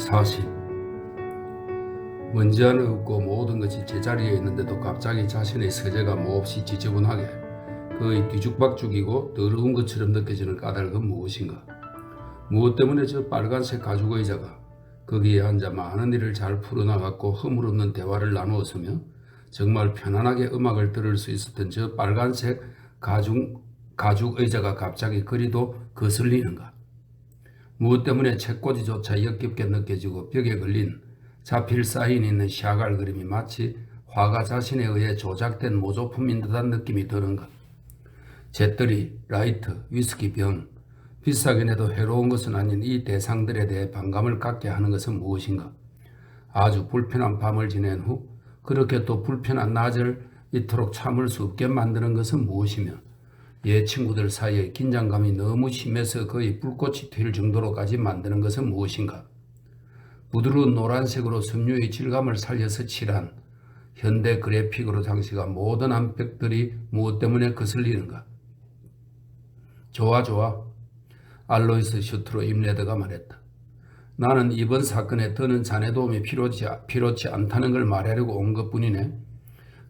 40. 먼지 하나 없고 모든 것이 제자리에 있는데도 갑자기 자신의 서재가 몹시 지저분하게 거의 뒤죽박죽이고 더러운 것처럼 느껴지는 까닭은 무엇인가? 무엇 때문에 저 빨간색 가죽 의자가 거기에 앉아 많은 일을 잘 풀어나갔고 허물없는 대화를 나누었으며 정말 편안하게 음악을 들을 수 있었던 저 빨간색 가죽 의자가 갑자기 그리도 거슬리는가? 무엇 때문에 책꽂이조차 역겹게 느껴지고 벽에 걸린 자필 사인이 있는 샤갈 그림이 마치 화가 자신에 의해 조작된 모조품인 듯한 느낌이 드는가? 잿더리, 라이터, 위스키 병, 비싸긴 해도 해로운 것은 아닌 이 대상들에 대해 반감을 갖게 하는 것은 무엇인가? 아주 불편한 밤을 지낸 후 그렇게 또 불편한 낮을 이토록 참을 수 없게 만드는 것은 무엇이며 친구들 사이에 긴장감이 너무 심해서 거의 불꽃이 튈 정도로까지 만드는 것은 무엇인가? 부드러운 노란색으로 섬유의 질감을 살려서 칠한 현대 그래픽으로 장식한 모던한 벽들이 무엇 때문에 거슬리는가? 좋아. 알로이스 슈트로 임레드가 말했다. 나는 이번 사건에 더는 자네 도움이 필요치 않다는 걸 말하려고 온 것뿐이네.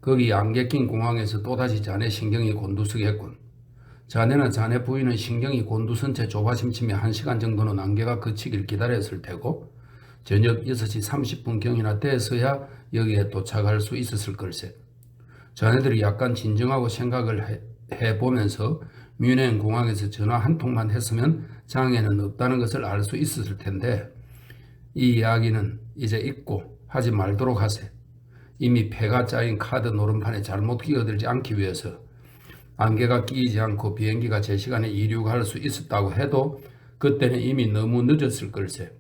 거기 안개 낀 공항에서 또다시 자네 신경이 곤두서겠군. 자네나 자네 부인은 신경이 곤두선 채 조바심치며 1시간 정도는 안개가 그치길 기다렸을 테고 저녁 6시 30분경이나 돼서야 여기에 도착할 수 있었을 걸세. 자네들이 약간 진정하고 생각을 해보면서 뮌헨 공항에서 전화 한 통만 했으면 장애는 없다는 것을 알 수 있었을 텐데 이 이야기는 이제 잊고 하지 말도록 하세. 이미 폐가 짜인 카드 노름판에 잘못 끼어들지 않기 위해서 안개가 끼이지 않고 비행기가 제 시간에 이륙할 수 있었다고 해도 그때는 이미 너무 늦었을 걸세.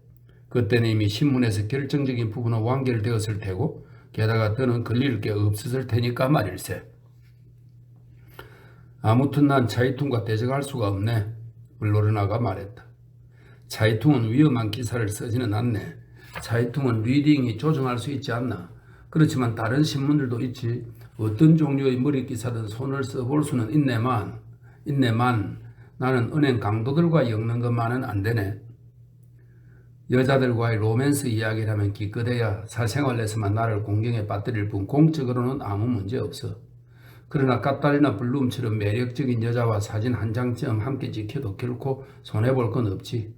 그때는 이미 신문에서 결정적인 부분은 완결되었을 테고 게다가 더는 걸릴 게 없었을 테니까 말일세. 아무튼 난 차이퉁과 대적할 수가 없네. 블로르나가 말했다. 차이퉁은 위험한 기사를 쓰지는 않네. 차이퉁은 리딩이 조정할 수 있지 않나. 그렇지만 다른 신문들도 있지. 어떤 종류의 머릿기사든 손을 써볼 수는 있네만 나는 은행 강도들과 엮는 것만은 안 되네. 여자들과의 로맨스 이야기라면 기껏해야 사생활에서만 나를 공경에 빠뜨릴 뿐 공적으로는 아무 문제 없어. 그러나 카타리나 블룸처럼 매력적인 여자와 사진 한 장쯤 함께 찍혀도 결코 손해볼 건 없지.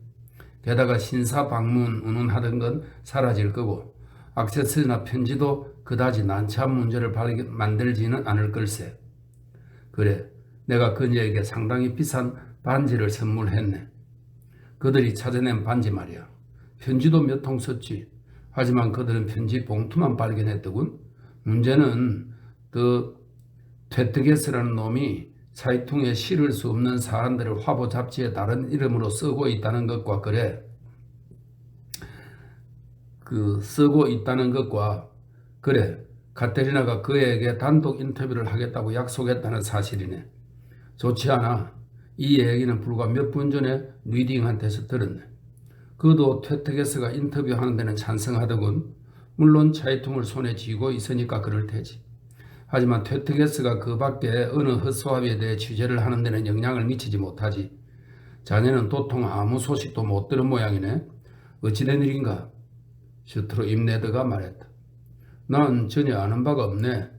게다가 신사 방문 운운하던 건 사라질 거고 액세서리나 편지도 그다지 난처한 문제를 만들지는 않을 걸세. 그래, 내가 그녀에게 상당히 비싼 반지를 선물했네. 그들이 찾아낸 반지 말이야. 편지도 몇 통 썼지. 하지만 그들은 편지 봉투만 발견했더군. 문제는 퇴트게스라는 놈이 차이퉁에 실을 수 없는 사안들을 화보 잡지에 다른 이름으로 쓰고 있다는 것과 그래 카테리나가 그에게 단독 인터뷰를 하겠다고 약속했다는 사실이네. 좋지 않아. 이 얘기는 불과 몇 분 전에 리딩한테서 들었네. 그도 퇴트게스가 인터뷰하는 데는 찬성하더군. 물론 차이퉁을 손에 쥐고 있으니까 그럴 테지. 하지만 퇴트게스가 그 밖에 어느 헛소합에 대해 취재를 하는 데는 영향을 미치지 못하지. 자네는 도통 아무 소식도 못 들은 모양이네. 어찌된 일인가? 슈트로 임레드가 말했다. 난 전혀 아는 바가 없네.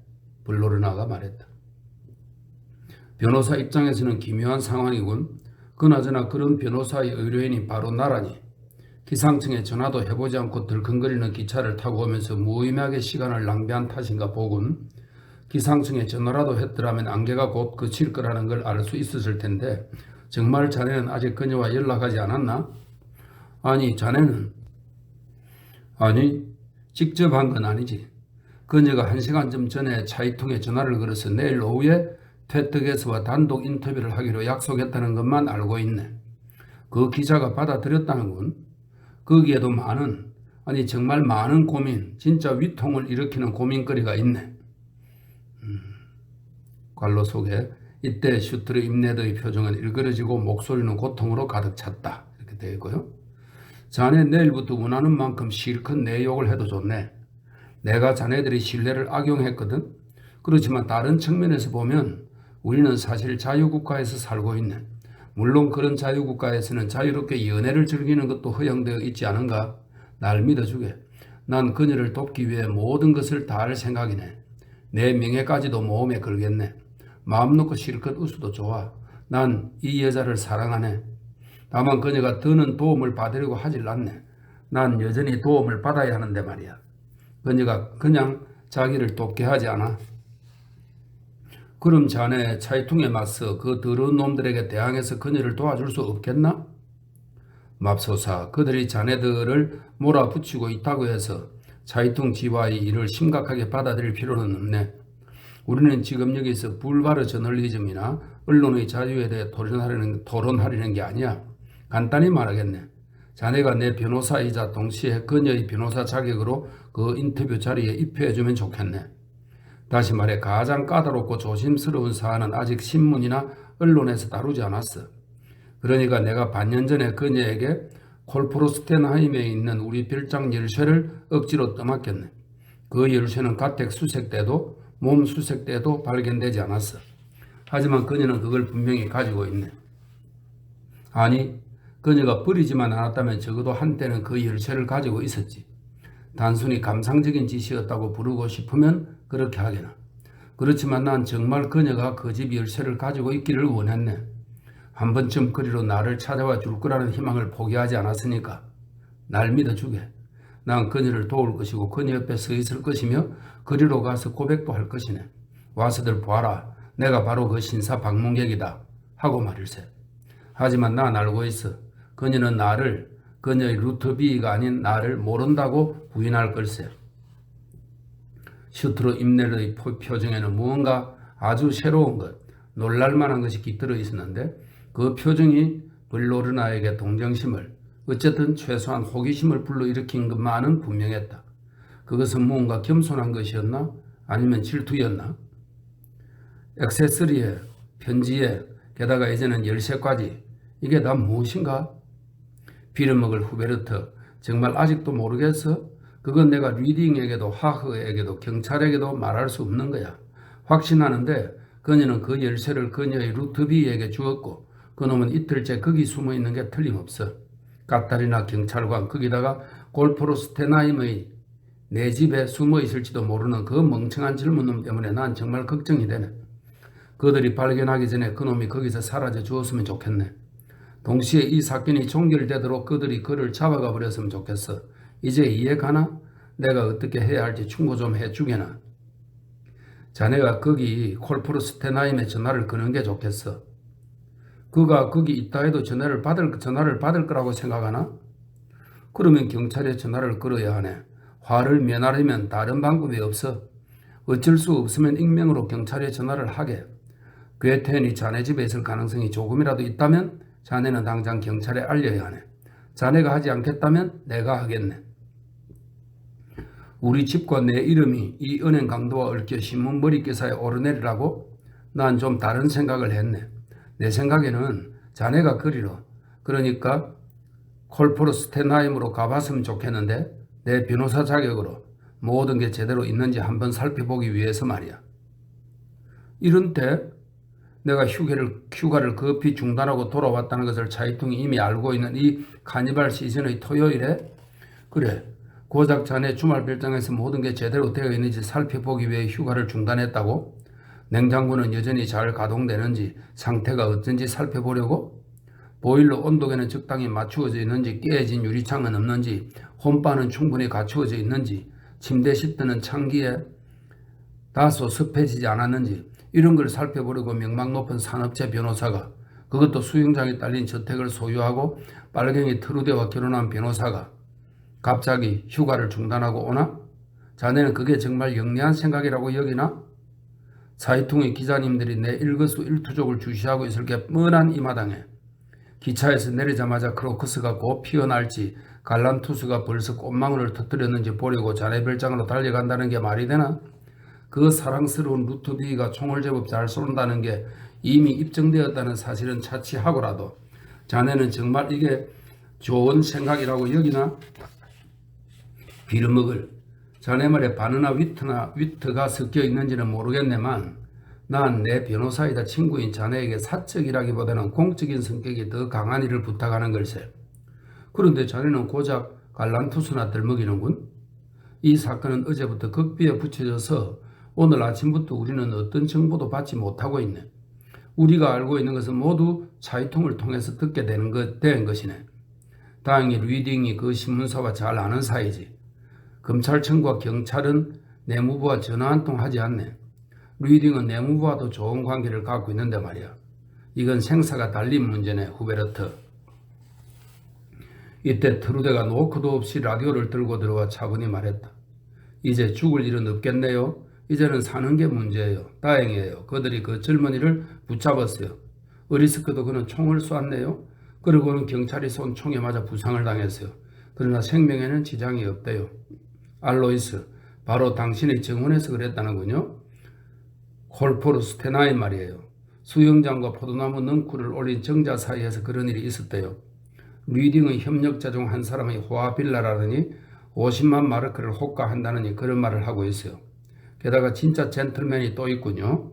블로르나가 말했다. 변호사 입장에서는 기묘한 상황이군. 그나저나 그런 변호사의 의뢰인이 바로 나라니. 기상청에 전화도 해보지 않고 들컹거리는 기차를 타고 오면서 무의미하게 시간을 낭비한 탓인가 보군. 기상청에 전화라도 했더라면 안개가 곧 그칠 거라는 걸 알 수 있었을 텐데 정말 자네는 아직 그녀와 연락하지 않았나? 아니, 자네는? 아니, 직접 한 건 아니지. 그녀가 1시간쯤 전에 차이퉁에 전화를 걸어서 내일 오후에 퇴트게스와 단독 인터뷰를 하기로 약속했다는 것만 알고 있네. 그 기자가 받아들였다는군. 거기에도 정말 많은 고민, 진짜 위통을 일으키는 고민거리가 있네. 관로 속에 이때 슈트르 임레드의 표정은 일그러지고 목소리는 고통으로 가득 찼다. 이렇게 되어 있고요. 자네 내일부터 원하는 만큼 실컷 내 욕을 해도 좋네. 내가 자네들의 신뢰를 악용했거든. 그렇지만 다른 측면에서 보면 우리는 사실 자유국가에서 살고 있네. 물론 그런 자유국가에서는 자유롭게 연애를 즐기는 것도 허용되어 있지 않은가? 날 믿어주게. 난 그녀를 돕기 위해 모든 것을 다 할 생각이네. 내 명예까지도 모험에 걸겠네. 마음 놓고 실컷 웃어도 좋아. 난 이 여자를 사랑하네. 다만 그녀가 더는 도움을 받으려고 하질 않네. 난 여전히 도움을 받아야 하는데 말이야. 그녀가 그냥 자기를 돕게 하지 않아. 그럼 자네 차이통에 맞서 그 더러운 놈들에게 대항해서 그녀를 도와줄 수 없겠나? 맙소사, 그들이 자네들을 몰아붙이고 있다고 해서 차이통 지와의 일을 심각하게 받아들일 필요는 없네. 우리는 지금 여기서 불바르 저널리즘이나 언론의 자유에 대해 토론하려는 게 아니야. 간단히 말하겠네. 자네가 내 변호사이자 동시에 그녀의 변호사 자격으로 그 인터뷰 자리에 입회해주면 좋겠네. 다시 말해 가장 까다롭고 조심스러운 사안은 아직 신문이나 언론에서 다루지 않았어. 그러니까 내가 반년 전에 그녀에게 콜포르스텐하임에 있는 우리 별장 열쇠를 억지로 떠맡겼네. 그 열쇠는 가택 수색 때도 몸 수색 때도 발견되지 않았어. 하지만 그녀는 그걸 분명히 가지고 있네. 아니, 그녀가 버리지만 않았다면 적어도 한때는 그 열쇠를 가지고 있었지. 단순히 감상적인 짓이었다고 부르고 싶으면 그렇게 하게나. 그렇지만 난 정말 그녀가 그 집 열쇠를 가지고 있기를 원했네. 한 번쯤 그리로 나를 찾아와 줄 거라는 희망을 포기하지 않았으니까. 날 믿어주게. 난 그녀를 도울 것이고 그녀 옆에 서 있을 것이며 그리로 가서 고백도 할 것이네. 와서들 보아라. 내가 바로 그 신사 방문객이다. 하고 말일세. 하지만 난 알고 있어. 그녀는 나를, 그녀의 루터비가 아닌 나를 모른다고 부인할 걸세. 슈트로 임넬의 표정에는 무언가 아주 새로운 것, 놀랄만한 것이 깃들어 있었는데 그 표정이 블로르나에게 동정심을, 어쨌든 최소한 호기심을 불러일으킨 것만은 분명했다. 그것은 무언가 겸손한 것이었나? 아니면 질투였나? 액세서리에, 편지에, 게다가 이제는 열쇠까지, 이게 다 무엇인가? 빌어먹을 후베르트, 정말 아직도 모르겠어? 그건 내가 리딩에게도 하흐에게도 경찰에게도 말할 수 없는 거야. 확신하는데 그녀는 그 열쇠를 그녀의 루트비에게 주었고 그놈은 이틀째 거기 숨어 있는 게 틀림없어. 까타리나 경찰관, 거기다가 골프로스테나임의 내 집에 숨어 있을지도 모르는 그 멍청한 질문 때문에 난 정말 걱정이 되네. 그들이 발견하기 전에 그놈이 거기서 사라져 주었으면 좋겠네. 동시에 이 사건이 종결되도록 그들이 그를 잡아가 버렸으면 좋겠어. 이제 이해가나? 내가 어떻게 해야 할지 충고 좀 해주게나. 자네가 거기 콜포르스테나임에 전화를 거는 게 좋겠어. 그가 거기 있다 해도 전화를 받을 거라고 생각하나? 그러면 경찰에 전화를 걸어야 하네. 화를 면하려면 다른 방법이 없어. 어쩔 수 없으면 익명으로 경찰에 전화를 하게. 괴테니 자네 집에 있을 가능성이 조금이라도 있다면 자네는 당장 경찰에 알려야 하네. 자네가 하지 않겠다면 내가 하겠네. 우리 집과 내 이름이 이 은행 강도와 얽혀 신문 머리기사에 오르내리라고? 난 좀 다른 생각을 했네. 내 생각에는 자네가 그리로, 그러니까 콜포르스테나임으로 가봤으면 좋겠는데 내 변호사 자격으로 모든 게 제대로 있는지 한번 살펴보기 위해서 말이야. 이런 때 내가 휴가를 급히 중단하고 돌아왔다는 것을 차이통이 이미 알고 있는 이 카니발 시즌의 토요일에, 그래, 고작 자네 주말 별장에서 모든 게 제대로 되어 있는지 살펴보기 위해 휴가를 중단했다고? 냉장고는 여전히 잘 가동되는지 상태가 어쩐지 살펴보려고? 보일러 온도계는 적당히 맞추어져 있는지 깨진 유리창은 없는지 홈바는 충분히 갖추어져 있는지 침대 시트는 창기에 다소 습해지지 않았는지 이런 걸 살펴보려고 명망 높은 산업체 변호사가, 그것도 수영장에 딸린 저택을 소유하고 빨갱이 트루데와 결혼한 변호사가 갑자기 휴가를 중단하고 오나? 자네는 그게 정말 영리한 생각이라고 여기나? 사이통의 기자님들이 내 일거수일투족을 주시하고 있을 게 뻔한 이 마당에 기차에서 내리자마자 크로커스가 곧 피어날지 갈란투스가 벌써 꽃망울을 터뜨렸는지 보려고 자네 별장으로 달려간다는 게 말이 되나? 그 사랑스러운 루트비가 총을 제법 잘 쏜다는 게 이미 입증되었다는 사실은 차치하고라도 자네는 정말 이게 좋은 생각이라고 여기나? 빌어먹을, 자네 말에 바나나 위트가 섞여 있는지는 모르겠네만 난 내 변호사이다 친구인 자네에게 사적이라기보다는 공적인 성격이 더 강한 일을 부탁하는 걸세. 그런데 자네는 고작 갈란투수나 들먹이는군. 이 사건은 어제부터 극비에 붙여져서 오늘 아침부터 우리는 어떤 정보도 받지 못하고 있네. 우리가 알고 있는 것은 모두 차이통을 통해서 듣게 된 것이네. 다행히 리딩이 그 신문사와 잘 아는 사이지. 검찰청과 경찰은 내무부와 전화 한 통 하지 않네. 리딩은 내무부와도 좋은 관계를 갖고 있는데 말이야. 이건 생사가 달린 문제네, 후베르트. 이때 트루데가 노크도 없이 라디오를 들고 들어와 차분히 말했다. 이제 죽을 일은 없겠네요. 이제는 사는 게 문제예요. 다행이에요. 그들이 그 젊은이를 붙잡았어요. 어리스크도 그는 총을 쏘았네요. 그리고는 경찰이 쏜 총에 맞아 부상을 당했어요. 그러나 생명에는 지장이 없대요. 알로이스, 바로 당신의 증언에서 그랬다는군요. 콜포르 스테나인 말이에요. 수영장과 포도나무 넝쿨을 올린 정자 사이에서 그런 일이 있었대요. 리딩의 협력자 중 한 사람이 호아빌라라더니 50만 마르크를 호가한다느니 그런 말을 하고 있어요. 게다가 진짜 젠틀맨이 또 있군요.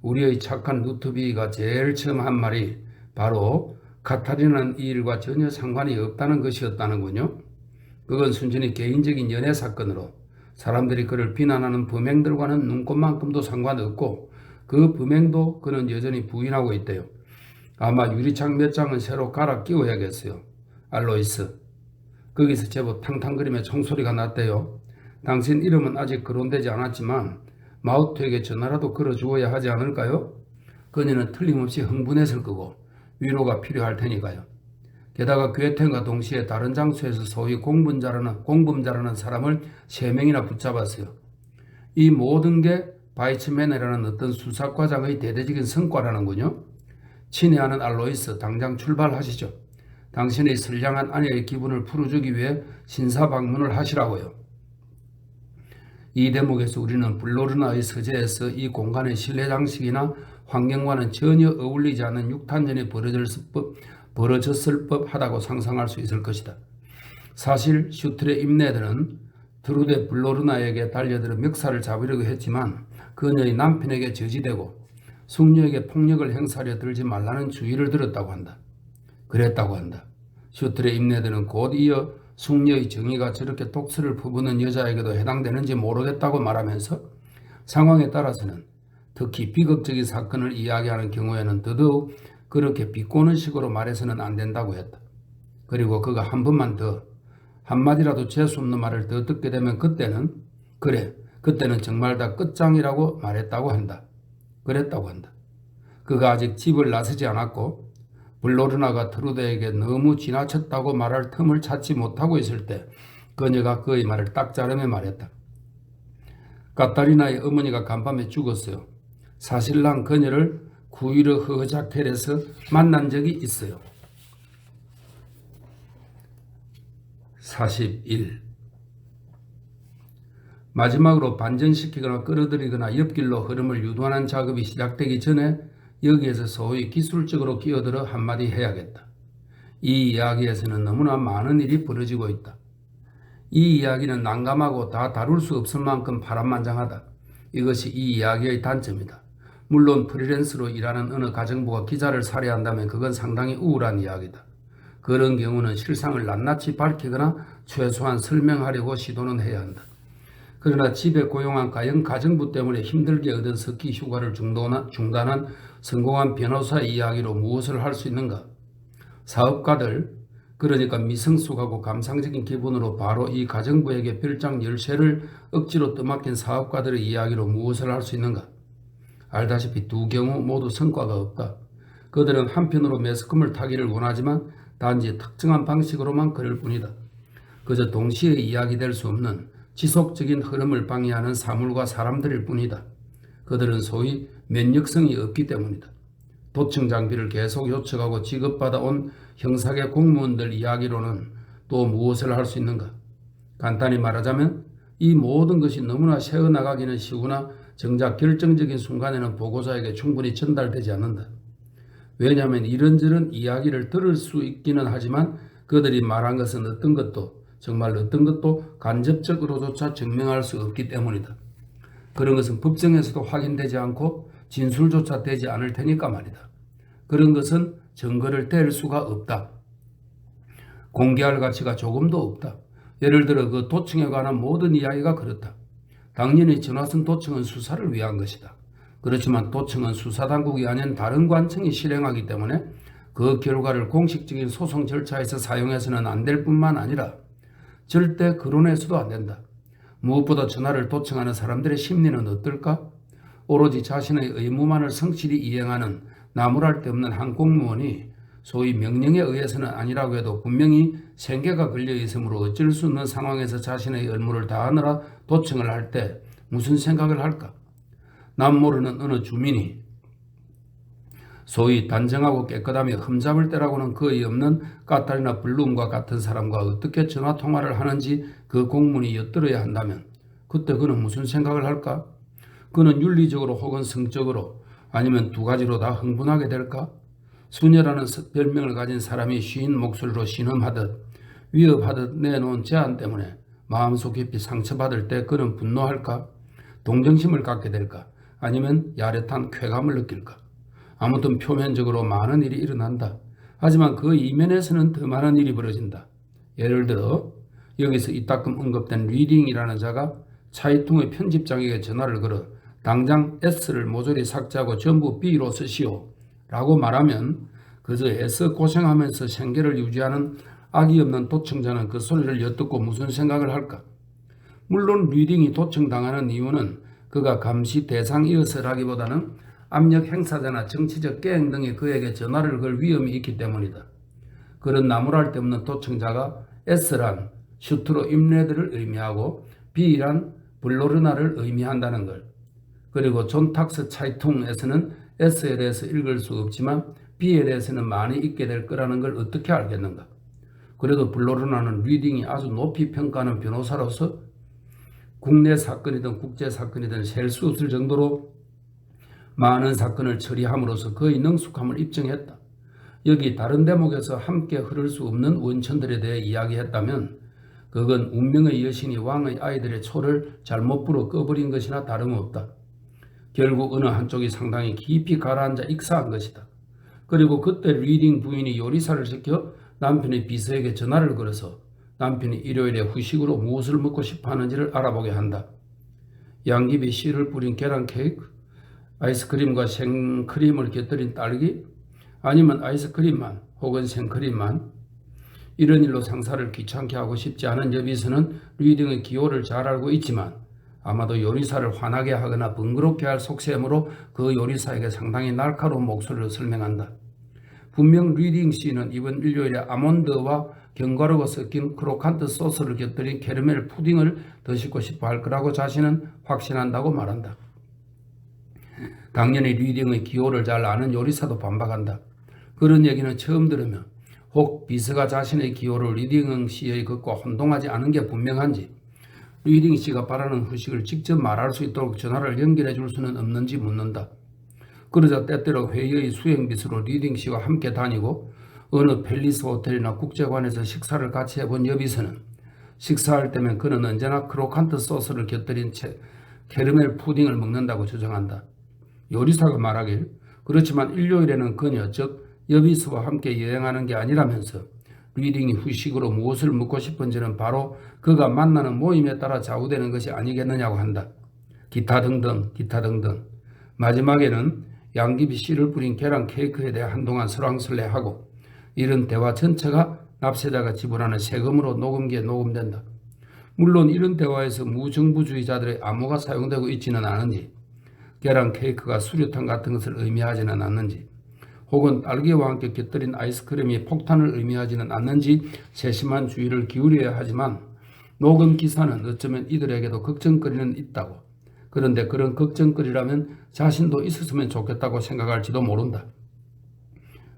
우리의 착한 루트비가 제일 처음 한 말이 바로 카타리나는 이 일과 전혀 상관이 없다는 것이었다는군요. 그건 순전히 개인적인 연애 사건으로 사람들이 그를 비난하는 범행들과는 눈꼽만큼도 상관없고 그 범행도 그는 여전히 부인하고 있대요. 아마 유리창 몇 장은 새로 갈아 끼워야겠어요. 알로이스. 거기서 제법 탕탕거리며 총소리가 났대요. 당신 이름은 아직 거론되지 않았지만 마우트에게 전화라도 걸어주어야 하지 않을까요? 그녀는 틀림없이 흥분했을 거고 위로가 필요할 테니까요. 게다가 괴텐과 동시에 다른 장소에서 소위 공범자라는 사람을 3명이나 붙잡았어요. 이 모든 게 바이츠맨이라는 어떤 수사과장의 대대적인 성과라는군요. 친애하는 알로이스, 당장 출발하시죠. 당신의 선량한 아내의 기분을 풀어주기 위해 신사 방문을 하시라고요. 이 대목에서 우리는 블로르나의 서재에서 이 공간의 실내 장식이나 환경과는 전혀 어울리지 않는 육탄전이 벌어졌을 법하다고 상상할 수 있을 것이다. 사실 슈트의 임내들은 트루데 블로르나에게 달려들어 멱살을 잡으려고 했지만 그녀의 남편에게 저지되고 숙녀에게 폭력을 행사하려 들지 말라는 주의를 들었다고 한다. 그랬다고 한다. 슈트의 임내들은 곧 이어 숙녀의 정의가 저렇게 독설을 퍼부는 여자에게도 해당되는지 모르겠다고 말하면서 상황에 따라서는 특히 비극적인 사건을 이야기하는 경우에는 더더욱 그렇게 비꼬는 식으로 말해서는 안 된다고 했다. 그리고 그가 한 번만 더 한마디라도 재수없는 말을 더 듣게 되면 그때는 정말 다 끝장이라고 말했다고 한다. 그랬다고 한다. 그가 아직 집을 나서지 않았고 블로르나가 트루데에게 너무 지나쳤다고 말할 틈을 찾지 못하고 있을 때 그녀가 그의 말을 딱 자르며 말했다. 카타리나의 어머니가 간밤에 죽었어요. 사실 난 그녀를 구이르 허자켈에서 만난 적이 있어요. 41. 마지막으로 반전시키거나 끌어들이거나 옆길로 흐름을 유도하는 작업이 시작되기 전에 여기에서 소위 기술적으로 끼어들어 한마디 해야겠다. 이 이야기에서는 너무나 많은 일이 벌어지고 있다. 이 이야기는 난감하고 다 다룰 수 없을 만큼 파란만장하다. 이것이 이 이야기의 단점이다. 물론 프리랜서로 일하는 어느 가정부가 기자를 살해한다면 그건 상당히 우울한 이야기다. 그런 경우는 실상을 낱낱이 밝히거나 최소한 설명하려고 시도는 해야 한다. 그러나 집에 고용한 가정부 때문에 힘들게 얻은 석기 휴가를 중단한 성공한 변호사의 이야기로 무엇을 할 수 있는가? 사업가들, 그러니까 미성숙하고 감상적인 기분으로 바로 이 가정부에게 별장 열쇠를 억지로 떠맡긴 사업가들의 이야기로 무엇을 할 수 있는가? 알다시피 두 경우 모두 성과가 없다. 그들은 한편으로 매스컴을 타기를 원하지만 단지 특정한 방식으로만 그럴 뿐이다. 그저 동시에 이야기될 수 없는 지속적인 흐름을 방해하는 사물과 사람들일 뿐이다. 그들은 소위 면역성이 없기 때문이다. 도청 장비를 계속 요청하고 지급받아 온 형사계 공무원들 이야기로는 또 무엇을 할 수 있는가? 간단히 말하자면 이 모든 것이 너무나 새어나가기는 쉬우나 정작 결정적인 순간에는 보고자에게 충분히 전달되지 않는다. 왜냐하면 이런저런 이야기를 들을 수 있기는 하지만 그들이 말한 것은 정말 어떤 것도 간접적으로조차 증명할 수 없기 때문이다. 그런 것은 법정에서도 확인되지 않고 진술조차 되지 않을 테니까 말이다. 그런 것은 증거를 뗄 수가 없다. 공개할 가치가 조금도 없다. 예를 들어 그 도청에 관한 모든 이야기가 그렇다. 당연히 전화선 도청은 수사를 위한 것이다. 그렇지만 도청은 수사당국이 아닌 다른 관청이 실행하기 때문에 그 결과를 공식적인 소송 절차에서 사용해서는 안 될 뿐만 아니라 절대 거론해서도 안 된다. 무엇보다 전화를 도청하는 사람들의 심리는 어떨까? 오로지 자신의 의무만을 성실히 이행하는 나무랄 데 없는 한 공무원이 소위 명령에 의해서는 아니라고 해도 분명히 생계가 걸려 있으므로 어쩔 수 없는 상황에서 자신의 의무를 다하느라 도청을 할 때 무슨 생각을 할까? 남 모르는 어느 주민이 소위 단정하고 깨끗하며 흠잡을 때라고는 거의 없는 까탈이나 블룸과 같은 사람과 어떻게 전화통화를 하는지 그 공문이 엿들어야 한다면 그때 그는 무슨 생각을 할까? 그는 윤리적으로 혹은 성적으로 아니면 두 가지로 다 흥분하게 될까? 수녀라는 별명을 가진 사람이 쉰 목소리로 신음하듯 위협하듯 내놓은 제안 때문에 마음속 깊이 상처받을 때 그는 분노할까? 동정심을 갖게 될까? 아니면 야릇한 쾌감을 느낄까? 아무튼 표면적으로 많은 일이 일어난다. 하지만 그 이면에서는 더 많은 일이 벌어진다. 예를 들어 여기서 이따금 언급된 리딩이라는 자가 차이통의 편집장에게 전화를 걸어 당장 S를 모조리 삭제하고 전부 B로 쓰시오 라고 말하면 그저 애써 고생하면서 생계를 유지하는 악이 없는 도청자는 그 소리를 엿듣고 무슨 생각을 할까? 물론 리딩이 도청당하는 이유는 그가 감시 대상이어서라기보다는 압력 행사자나 정치적 계행 등이 그에게 전화를 걸 위험이 있기 때문이다. 그런 나무랄 데 없는 도청자가 S란 슈트로 임레드를 의미하고 B란 블로르나를 의미한다는 걸. 그리고 존 탁스 차이퉁에서는 S에 대해서 읽을 수 없지만 B에 대해서는 많이 읽게 될 거라는 걸 어떻게 알겠는가. 그래도 블로르나는 리딩이 아주 높이 평가하는 변호사로서 국내 사건이든 국제 사건이든 셀 수 없을 정도로 많은 사건을 처리함으로써 그의 능숙함을 입증했다. 여기 다른 대목에서 함께 흐를 수 없는 원천들에 대해 이야기했다면 그건 운명의 여신이 왕의 아이들의 초를 잘못 불어 꺼버린 것이나 다름없다. 결국 어느 한쪽이 상당히 깊이 가라앉아 익사한 것이다. 그리고 그때 리딩 부인이 요리사를 시켜 남편의 비서에게 전화를 걸어서 남편이 일요일에 후식으로 무엇을 먹고 싶어 하는지를 알아보게 한다. 양귀비 씨를 뿌린 계란 케이크, 아이스크림과 생크림을 곁들인 딸기, 아니면 아이스크림만 혹은 생크림만. 이런 일로 상사를 귀찮게 하고 싶지 않은 여비서는 리딩의 기호를 잘 알고 있지만 아마도 요리사를 화나게 하거나 번거롭게 할 속셈으로 그 요리사에게 상당히 날카로운 목소리로 설명한다. 분명 리딩 씨는 이번 일요일에 아몬드와 견과류가 섞인 크로칸트 소스를 곁들인 캐러멜 푸딩을 드시고 싶어 할 거라고 자신은 확신한다고 말한다. 당연히 리딩의 기호를 잘 아는 요리사도 반박한다. 그런 얘기는 처음 들으면 혹 비서가 자신의 기호를 리딩 씨의 것과 혼동하지 않은 게 분명한지 리딩 씨가 바라는 후식을 직접 말할 수 있도록 전화를 연결해 줄 수는 없는지 묻는다. 그러자 때때로 회의의 수행비서로 리딩 씨와 함께 다니고 어느 팰리스 호텔이나 국제관에서 식사를 같이 해본 여비서는 식사할 때면 그는 언제나 크로칸트 소스를 곁들인 캐러멜 푸딩을 먹는다고 주장한다. 요리사가 말하길 그렇지만 일요일에는 그녀 즉 여비서와 함께 여행하는 게 아니라면서 리딩이 후식으로 무엇을 먹고 싶은지는 바로 그가 만나는 모임에 따라 좌우되는 것이 아니겠느냐고 한다. 기타 등등 기타 등등. 마지막에는 양귀비 씨를 뿌린 계란 케이크에 대해 한동안 설왕설래하고 이런 대화 전체가 납세자가 지불하는 세금으로 녹음기에 녹음된다. 물론 이런 대화에서 무정부주의자들의 암호가 사용되고 있지는 않은지 계란 케이크가 수류탄 같은 것을 의미하지는 않는지 혹은 딸기와 함께 곁들인 아이스크림이 폭탄을 의미하지는 않는지 세심한 주의를 기울여야 하지만 녹음 기사는 어쩌면 이들에게도 걱정거리는 있다고. 그런데 그런 걱정거리라면 자신도 있었으면 좋겠다고 생각할지도 모른다.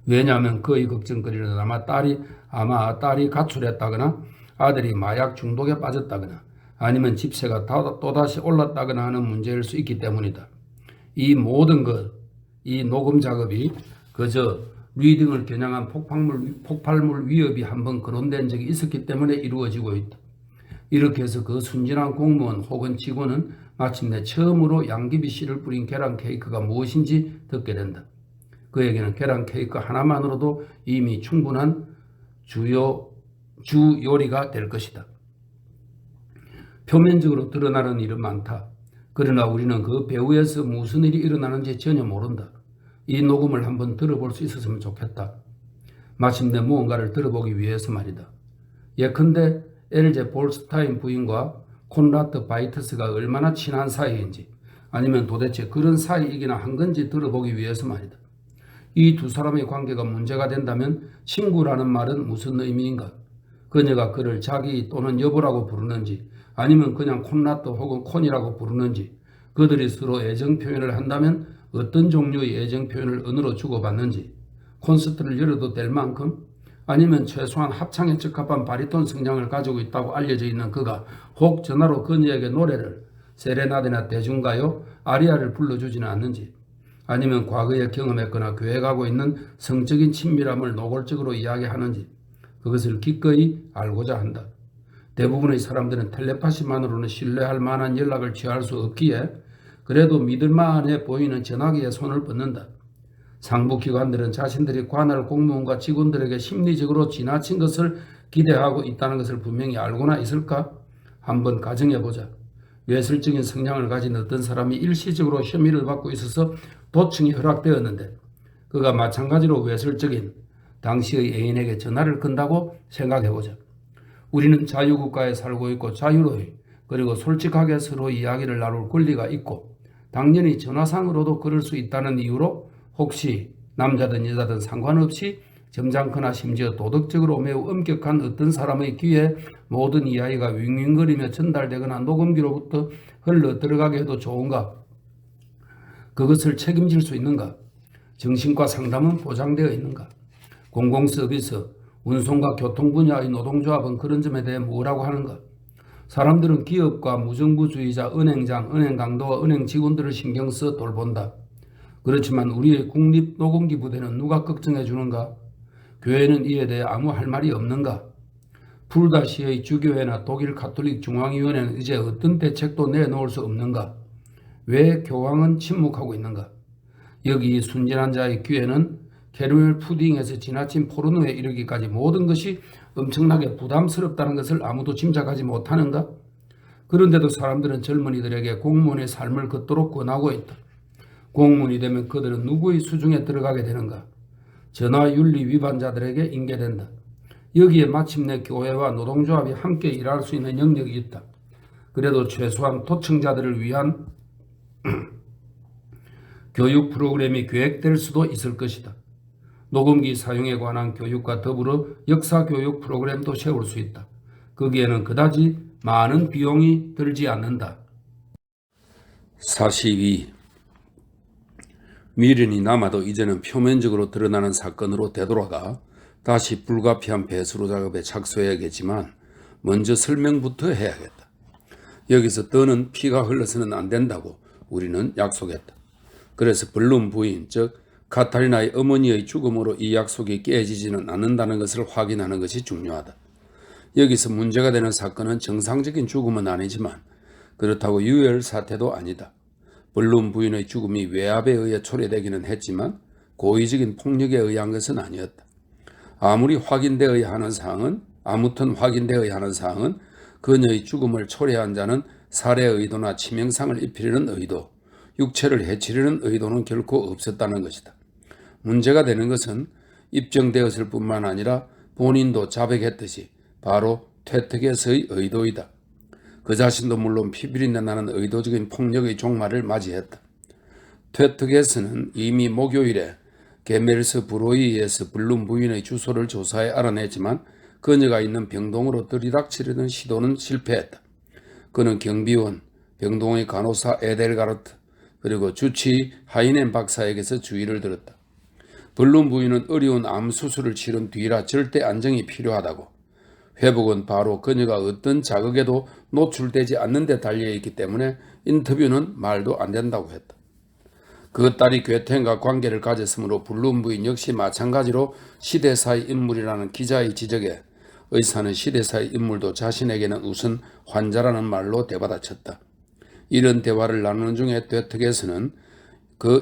왜냐하면 그의 걱정거리는 아마 딸이 가출했다거나 아들이 마약 중독에 빠졌다거나 아니면 집세가 또다시 올랐다거나 하는 문제일 수 있기 때문이다. 이 모든 것, 이 녹음 작업이 그저 리딩을 겨냥한 폭발물 위협이 한번 거론된 적이 있었기 때문에 이루어지고 있다. 이렇게 해서 그 순진한 공무원 혹은 직원은 마침내 처음으로 양귀비 씨를 뿌린 계란 케이크가 무엇인지 듣게 된다. 그에게는 계란 케이크 하나만으로도 이미 충분한 주 요리가 될 것이다. 표면적으로 드러나는 일은 많다. 그러나 우리는 그 배후에서 무슨 일이 일어나는지 전혀 모른다. 이 녹음을 한번 들어볼 수 있었으면 좋겠다. 마침내 무언가를 들어보기 위해서 말이다. 예컨대 엘제 볼스타인 부인과 콘라드 바이트스가 얼마나 친한 사이인지, 아니면 도대체 그런 사이이기나 한 건지 들어보기 위해서 말이다. 이 두 사람의 관계가 문제가 된다면 친구라는 말은 무슨 의미인가? 그녀가 그를 자기 또는 여보라고 부르는지, 아니면 그냥 콘라드 혹은 콘이라고 부르는지, 그들이 서로 애정 표현을 한다면 어떤 종류의 애정 표현을 언어로 주고받는지, 콘서트를 열어도 될 만큼, 아니면 최소한 합창에 적합한 바리톤 성량을 가지고 있다고 알려져 있는 그가 혹 전화로 그녀에게 노래를, 세레나데나 대중가요, 아리아를 불러주지는 않는지, 아니면 과거에 경험했거나 계획하고 있는 성적인 친밀함을 노골적으로 이야기하는지, 그것을 기꺼이 알고자 한다. 대부분의 사람들은 텔레파시만으로는 신뢰할 만한 연락을 취할 수 없기에 그래도 믿을만해 보이는 전화기에 손을 뻗는다. 상부기관들은 자신들이 관할 공무원과 직원들에게 심리적으로 지나친 것을 기대하고 있다는 것을 분명히 알고나 있을까? 한번 가정해보자. 외설적인 성향을 가진 어떤 사람이 일시적으로 혐의를 받고 있어서 도청이 허락되었는데 그가 마찬가지로 외설적인 당시의 애인에게 전화를 건다고 생각해보자. 우리는 자유국가에 살고 있고 자유로이, 그리고 솔직하게 서로 이야기를 나눌 권리가 있고 당연히 전화상으로도 그럴 수 있다는 이유로 혹시 남자든 여자든 상관없이 점잖거나 심지어 도덕적으로 매우 엄격한 어떤 사람의 귀에 모든 이야기가 윙윙거리며 전달되거나 녹음기로부터 흘러 들어가게 해도 좋은가? 그것을 책임질 수 있는가? 정신과 상담은 보장되어 있는가? 공공서비스, 운송과 교통 분야의 노동조합은 그런 점에 대해 뭐라고 하는가? 사람들은 기업과 무정부주의자, 은행장, 은행강도와 은행 직원들을 신경 써 돌본다. 그렇지만 우리의 국립노동기 부대는 누가 걱정해 주는가? 교회는 이에 대해 아무 할 말이 없는가? 불다시의 주교회나 독일 가톨릭 중앙위원회는 이제 어떤 대책도 내놓을 수 없는가? 왜 교황은 침묵하고 있는가? 여기 순진한 자의 귀에는 캐러멜 푸딩에서 지나친 포르노에 이르기까지 모든 것이 엄청나게 부담스럽다는 것을 아무도 짐작하지 못하는가? 그런데도 사람들은 젊은이들에게 공무원의 삶을 걷도록 권하고 있다. 공무원이 되면 그들은 누구의 수중에 들어가게 되는가? 전화윤리 위반자들에게 인계된다. 여기에 마침내 교회와 노동조합이 함께 일할 수 있는 영역이 있다. 그래도 최소한 도청자들을 위한 교육 프로그램이 계획될 수도 있을 것이다. 녹음기 사용에 관한 교육과 더불어 역사교육 프로그램도 세울 수 있다. 거기에는 그다지 많은 비용이 들지 않는다. 42. 미련이 남아도 이제는 표면적으로 드러나는 사건으로 되돌아가 다시 불가피한 배수로 작업에 착수해야겠지만 먼저 설명부터 해야겠다. 여기서 더는 피가 흘러서는 안 된다고 우리는 약속했다. 그래서 블룸 부인, 즉 카타리나의 어머니의 죽음으로 이 약속이 깨지지는 않는다는 것을 확인하는 것이 중요하다. 여기서 문제가 되는 사건은 정상적인 죽음은 아니지만 그렇다고 유혈 사태도 아니다. 블룸 부인의 죽음이 외압에 의해 초래되기는 했지만 고의적인 폭력에 의한 것은 아니었다. 아무튼 확인되어야 하는 사항은 그녀의 죽음을 초래한 자는 살해 의도나 치명상을 입히려는 의도, 육체를 해치려는 의도는 결코 없었다는 것이다. 문제가 되는 것은 입증되었을 뿐만 아니라 본인도 자백했듯이 바로 퇴특에서의 의도이다. 그 자신도 물론 피비린내 나는 의도적인 폭력의 종말을 맞이했다. 퇴특에서는 이미 목요일에 게멜스 브로이에서 블룸 부인의 주소를 조사해 알아냈지만 그녀가 있는 병동으로 들이닥치려는 시도는 실패했다. 그는 경비원, 병동의 간호사 에델가르트, 그리고 주치 하이넨 박사에게서 주의를 들었다. 블룸 부인은 어려운 암 수술을 치른 뒤라 절대 안정이 필요하다고. 회복은 바로 그녀가 어떤 자극에도 노출되지 않는 데 달려있기 때문에 인터뷰는 말도 안 된다고 했다. 그 딸이 괴텐과 관계를 가졌으므로 블룸 부인 역시 마찬가지로 시대사의 인물이라는 기자의 지적에 의사는 시대사의 인물도 자신에게는 우선 환자라는 말로 되받아쳤다. 이런 대화를 나누는 중에 퇴특에서는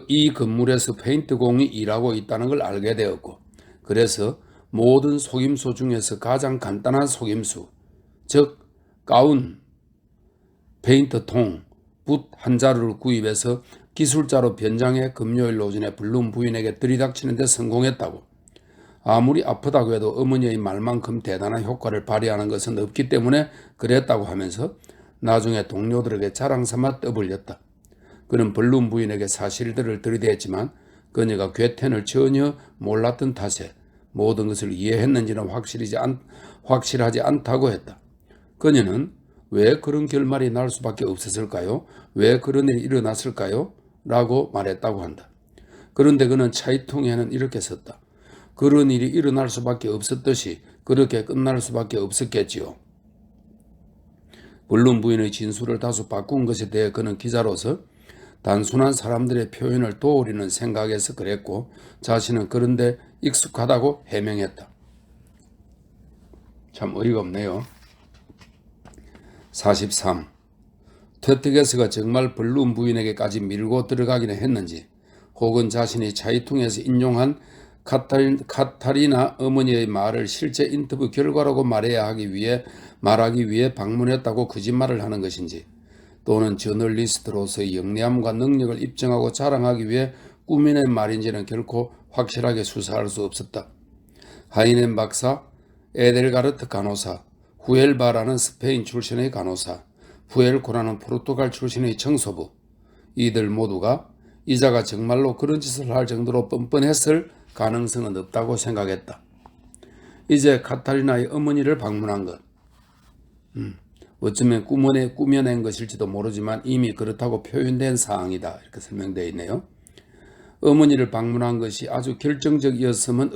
이 건물에서 페인트공이 일하고 있다는 걸 알게 되었고, 그래서 모든 속임수 중에서 가장 간단한 속임수, 즉 가운, 페인트통, 붓 한 자루를 구입해서 기술자로 변장해 금요일 오전에 블룸 부인에게 들이닥치는 데 성공했다고. 아무리 아프다고 해도 어머니의 말만큼 대단한 효과를 발휘하는 것은 없기 때문에 그랬다고 하면서 나중에 동료들에게 자랑삼아 떠벌렸다. 그는 블룸 부인에게 사실들을 들이댔지만 그녀가 괴텐을 전혀 몰랐던 탓에 모든 것을 이해했는지는 확실하지 않다고 했다. 그녀는 왜 그런 결말이 날 수밖에 없었을까요? 왜 그런 일이 일어났을까요? 라고 말했다고 한다. 그런데 그는 차이통에는 이렇게 썼다. 그런 일이 일어날 수밖에 없었듯이 그렇게 끝날 수밖에 없었겠지요. 블룸 부인의 진술을 다소 바꾼 것에 대해 그는 기자로서 단순한 사람들의 표현을 도우려는 생각에서 그랬고 자신은 그런데 익숙하다고 해명했다. 참 어이가 없네요. 43. 퇴트게스가 정말 블룸 부인에게까지 밀고 들어가기는 했는지 혹은 자신이 차이통에서 인용한 카타리나 어머니의 말을 실제 인터뷰 결과라고 말하기 위해 방문했다고 거짓말을 하는 것인지 또는 저널리스트로서의 영리함과 능력을 입증하고 자랑하기 위해 꾸며낸 말인지는 결코 확실하게 수사할 수 없었다. 하이넨 박사, 에델가르트 간호사, 후엘바라는 스페인 출신의 간호사, 푸엘코라는 포르투갈 출신의 청소부, 이들 모두가 이자가 정말로 그런 짓을 할 정도로 뻔뻔했을 가능성은 없다고 생각했다. 이제 카타리나의 어머니를 방문한 것. 어쩌면 꾸며낸 것일지도 모르지만 이미 그렇다고 표현된 사항이다. 이렇게 설명되어 있네요. 어머니를 방문한 것이 아주 결정적이었으면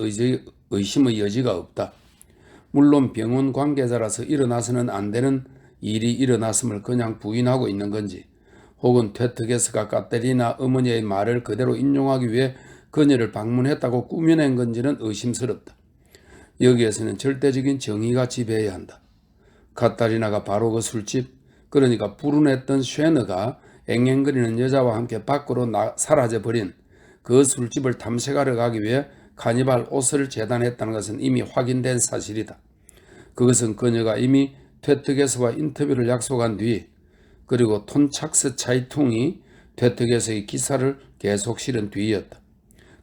의심의 여지가 없다. 물론 병원 관계자라서 일어나서는 안 되는 일이 일어났음을 그냥 부인하고 있는 건지 혹은 퇴트게스가 카테리나 어머니의 말을 그대로 인용하기 위해 그녀를 방문했다고 꾸며낸 건지는 의심스럽다. 여기에서는 절대적인 정의가 지배해야 한다. 카타리나가 바로 그 술집, 그러니까 불운했던 쉐너가 앵앵거리는 여자와 함께 밖으로 사라져버린 그 술집을 탐색하러 가기 위해 카니발 옷을 재단했다는 것은 이미 확인된 사실이다. 그것은 그녀가 이미 퇴트게스와 인터뷰를 약속한 뒤 그리고 톤착스 차이통이 퇴트게스의 기사를 계속 실은 뒤이었다.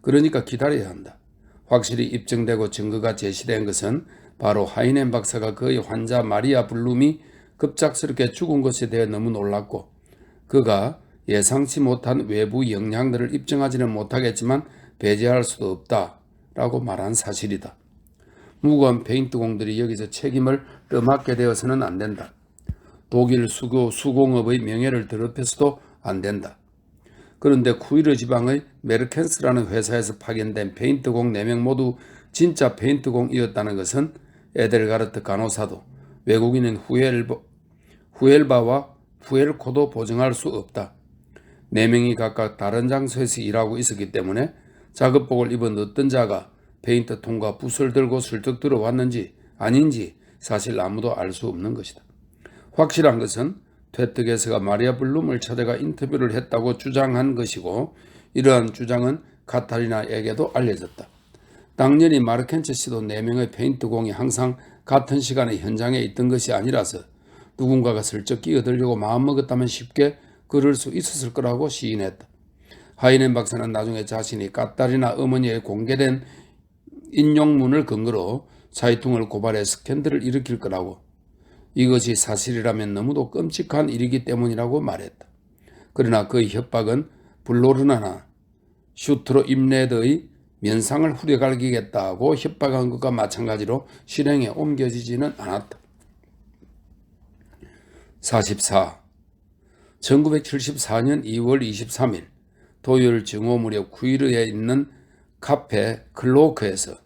그러니까 기다려야 한다. 확실히 입증되고 증거가 제시된 것은 바로 하이넨 박사가 그의 환자 마리아 블룸이 급작스럽게 죽은 것에 대해 너무 놀랐고 그가 예상치 못한 외부 영향들을 입증하지는 못하겠지만 배제할 수도 없다라고 말한 사실이다. 무고한 페인트공들이 여기서 책임을 떠맡게 되어서는 안 된다. 독일 수공업의 명예를 더럽혀서도 안 된다. 그런데 쿠이르 지방의 메르켄스라는 회사에서 파견된 페인트공 4명 모두 진짜 페인트공이었다는 것은 에델가르트 간호사도 외국인인 후엘바와 후엘코도 보증할 수 없다. 4명이 각각 다른 장소에서 일하고 있었기 때문에 작업복을 입은 어떤 자가 페인트통과 붓을 들고 슬쩍 들어왔는지 아닌지 사실 아무도 알 수 없는 것이다. 확실한 것은 퇴트게스가 마리아 블룸을 찾아가 인터뷰를 했다고 주장한 것이고 이러한 주장은 카타리나에게도 알려졌다. 당연히 마르켄츠 씨도 4명의 페인트공이 항상 같은 시간에 현장에 있던 것이 아니라서 누군가가 슬쩍 끼어들려고 마음먹었다면 쉽게 그럴 수 있었을 거라고 시인했다. 하이넨 박사는 나중에 자신이 카타리나 어머니의 공개된 인용문을 근거로 차이통을 고발해 스캔들을 일으킬 거라고 이것이 사실이라면 너무도 끔찍한 일이기 때문이라고 말했다. 그러나 그의 협박은 블로르나나 슈트로 임레드의 면상을 후려갈기겠다고 협박한 것과 마찬가지로 실행에 옮겨지지는 않았다. 44. 1974년 2월 23일 토요일 정오 무렵 쿠이르에 있는 카페 클로크에서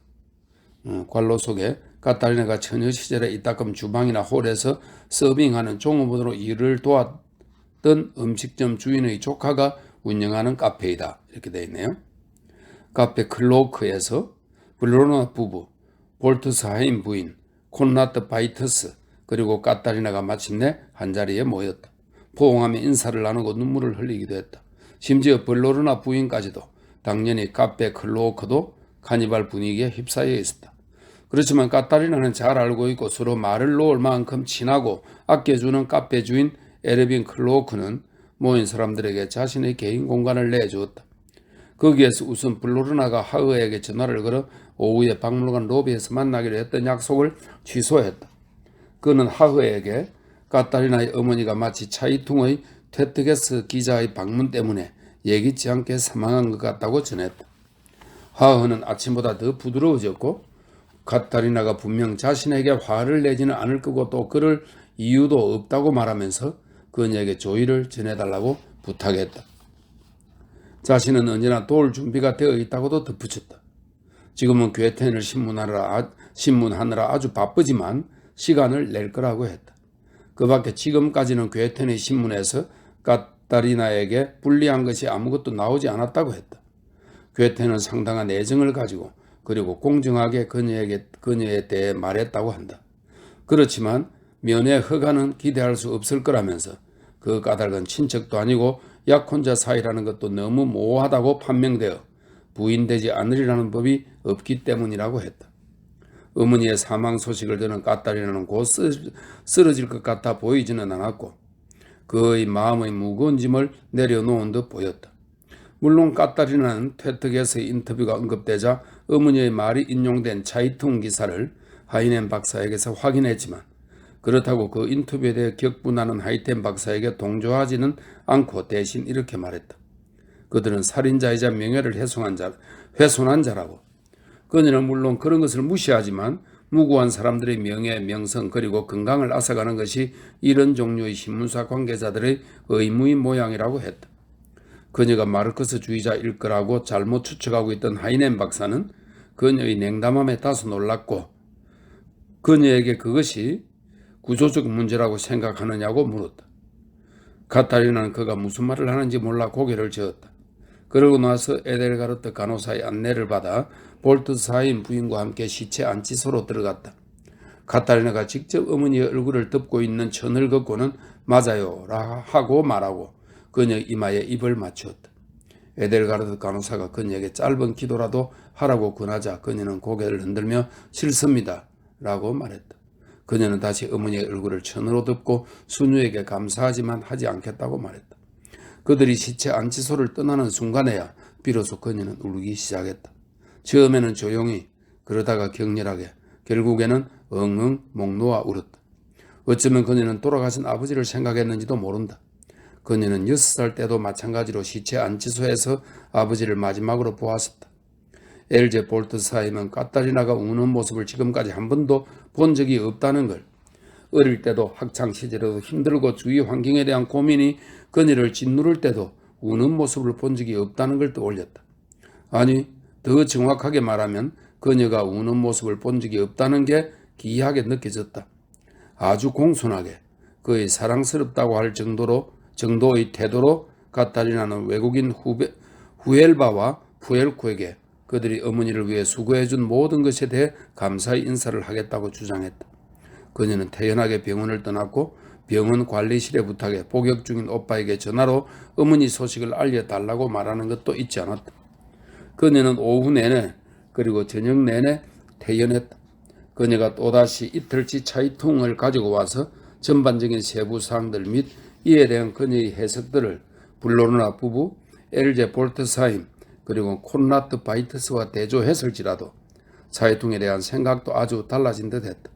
관로 속에 카타리나가 처녀 시절에 이따금 주방이나 홀에서 서빙하는 종업원으로 일을 도왔던 음식점 주인의 조카가 운영하는 카페이다. 이렇게 되어 있네요. 카페 클로크에서 블로르나 부부, 볼트스하임 부인, 콘라트 바이터스 그리고 카타리나가 마침내 한자리에 모였다. 포옹하며 인사를 나누고 눈물을 흘리기도 했다. 심지어 블로르나 부인까지도 당연히 카페 클로크도 카니발 분위기에 휩싸여 있었다. 그렇지만 카타리나는 잘 알고 있고 서로 말을 놓을 만큼 친하고 아껴주는 카페 주인 에르빈 클로크는 모인 사람들에게 자신의 개인 공간을 내주었다. 거기에서 우선 블로르나가 하흐에게 전화를 걸어 오후에 박물관 로비에서 만나기로 했던 약속을 취소했다. 그는 하흐에게 카타리나의 어머니가 마치 차이퉁의 테트게스 기자의 방문 때문에 예기치 않게 사망한 것 같다고 전했다. 하흐는 아침보다 더 부드러워졌고 카타리나가 분명 자신에게 화를 내지는 않을 거고 또 그럴 이유도 없다고 말하면서 그녀에게 조의를 전해달라고 부탁했다. 자신은 언제나 도울 준비가 되어 있다고도 덧붙였다. 지금은 괴텐을 신문하느라 아주 바쁘지만 시간을 낼 거라고 했다. 그 밖에 지금까지는 괴텐의 신문에서 카타리나에게 불리한 것이 아무것도 나오지 않았다고 했다. 괴텐은 상당한 애정을 가지고 그리고 공정하게 그녀에 대해 말했다고 한다. 그렇지만 면회 허가는 기대할 수 없을 거라면서 그 까닭은 친척도 아니고 약혼자 사이라는 것도 너무 모호하다고 판명되어 부인되지 않으리라는 법이 없기 때문이라고 했다. 어머니의 사망 소식을 듣는 카타리나는 곧 쓰러질 것 같아 보이지는 않았고 그의 마음의 무거운 짐을 내려놓은 듯 보였다. 물론 카타리나는 퇴특에서의 인터뷰가 언급되자 어머니의 말이 인용된 차이퉁 기사를 하이넨 박사에게서 확인했지만 그렇다고 그 인터뷰에 대해 격분하는 하이텐 박사에게 동조하지는 않고 대신 이렇게 말했다. 그들은 살인자이자 명예를 훼손한 자라고. 그녀는 물론 그런 것을 무시하지만 무고한 사람들의 명예, 명성 그리고 건강을 앗아가는 것이 이런 종류의 신문사 관계자들의 의무인 모양이라고 했다. 그녀가 마르크스주의자일 거라고 잘못 추측하고 있던 하이넨 박사는 그녀의 냉담함에 다소 놀랐고 그녀에게 그것이 구조적 문제라고 생각하느냐고 물었다. 카타리나는 그가 무슨 말을 하는지 몰라 고개를 저었다. 그러고 나서 에델가르트 간호사의 안내를 받아 볼트사인 부인과 함께 시체 안치소로 들어갔다. 카타리나가 직접 어머니의 얼굴을 덮고 있는 천을 걷고는 맞아요 라 하고 말하고 그녀 이마에 입을 맞추었다. 에델가르트 간호사가 그녀에게 짧은 기도라도 하라고 권하자 그녀는 고개를 흔들며 싫습니다 라고 말했다. 그녀는 다시 어머니의 얼굴을 천으로 덮고 순우에게 감사하지만 하지 않겠다고 말했다. 그들이 시체 안치소를 떠나는 순간에야 비로소 그녀는 울기 시작했다. 처음에는 조용히 그러다가 격렬하게 결국에는 엉엉 목 놓아 울었다. 어쩌면 그녀는 돌아가신 아버지를 생각했는지도 모른다. 그녀는 6살 때도 마찬가지로 시체 안치소에서 아버지를 마지막으로 보았었다. 엘제 볼트사임은 카타리나가 우는 모습을 지금까지 한 번도 본 적이 없다는 걸, 어릴 때도 학창시절에도 힘들고 주위 환경에 대한 고민이 그녀를 짓누를 때도 우는 모습을 본 적이 없다는 걸 떠올렸다. 아니, 더 정확하게 말하면 그녀가 우는 모습을 본 적이 없다는 게 기이하게 느껴졌다. 아주 공손하게 그의 사랑스럽다고 할 정도의 태도로 카타리나는 외국인 후엘바와 푸엘코에게 그들이 어머니를 위해 수고해준 모든 것에 대해 감사의 인사를 하겠다고 주장했다. 그녀는 태연하게 병원을 떠났고 병원 관리실에 부탁해 복역 중인 오빠에게 전화로 어머니 소식을 알려달라고 말하는 것도 잊지 않았다. 그녀는 오후 내내 그리고 저녁 내내 태연했다. 그녀가 또다시 이틀치 차이퉁을 가지고 와서 전반적인 세부 사항들 및 이에 대한 그녀의 해석들을 블로르나 부부, 엘제 볼트사임 그리고 콘라트 바이트스와 대조했을지라도 차이퉁에 대한 생각도 아주 달라진 듯했다.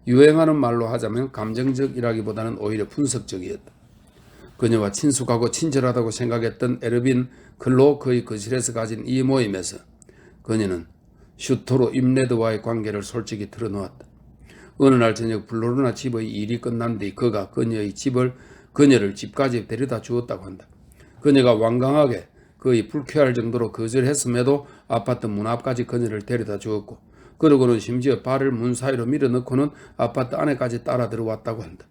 유행하는 말로 하자면 감정적이라기보다는 오히려 분석적이었다. 그녀와 친숙하고 친절하다고 생각했던 에르빈 클로크의 거실에서 가진 이 모임에서 그녀는 슈토로 임레드와의 관계를 솔직히 털어놓았다. 어느 날 저녁 블로르나 집의 일이 끝난 뒤 그가 그녀를 집까지 데려다 주었다고 한다. 그녀가 완강하게 거의 불쾌할 정도로 거절했음에도 아파트 문 앞까지 그녀를 데려다 주었고 그러고는 심지어 발을 문 사이로 밀어넣고는 아파트 안에까지 따라 들어왔다고 한다.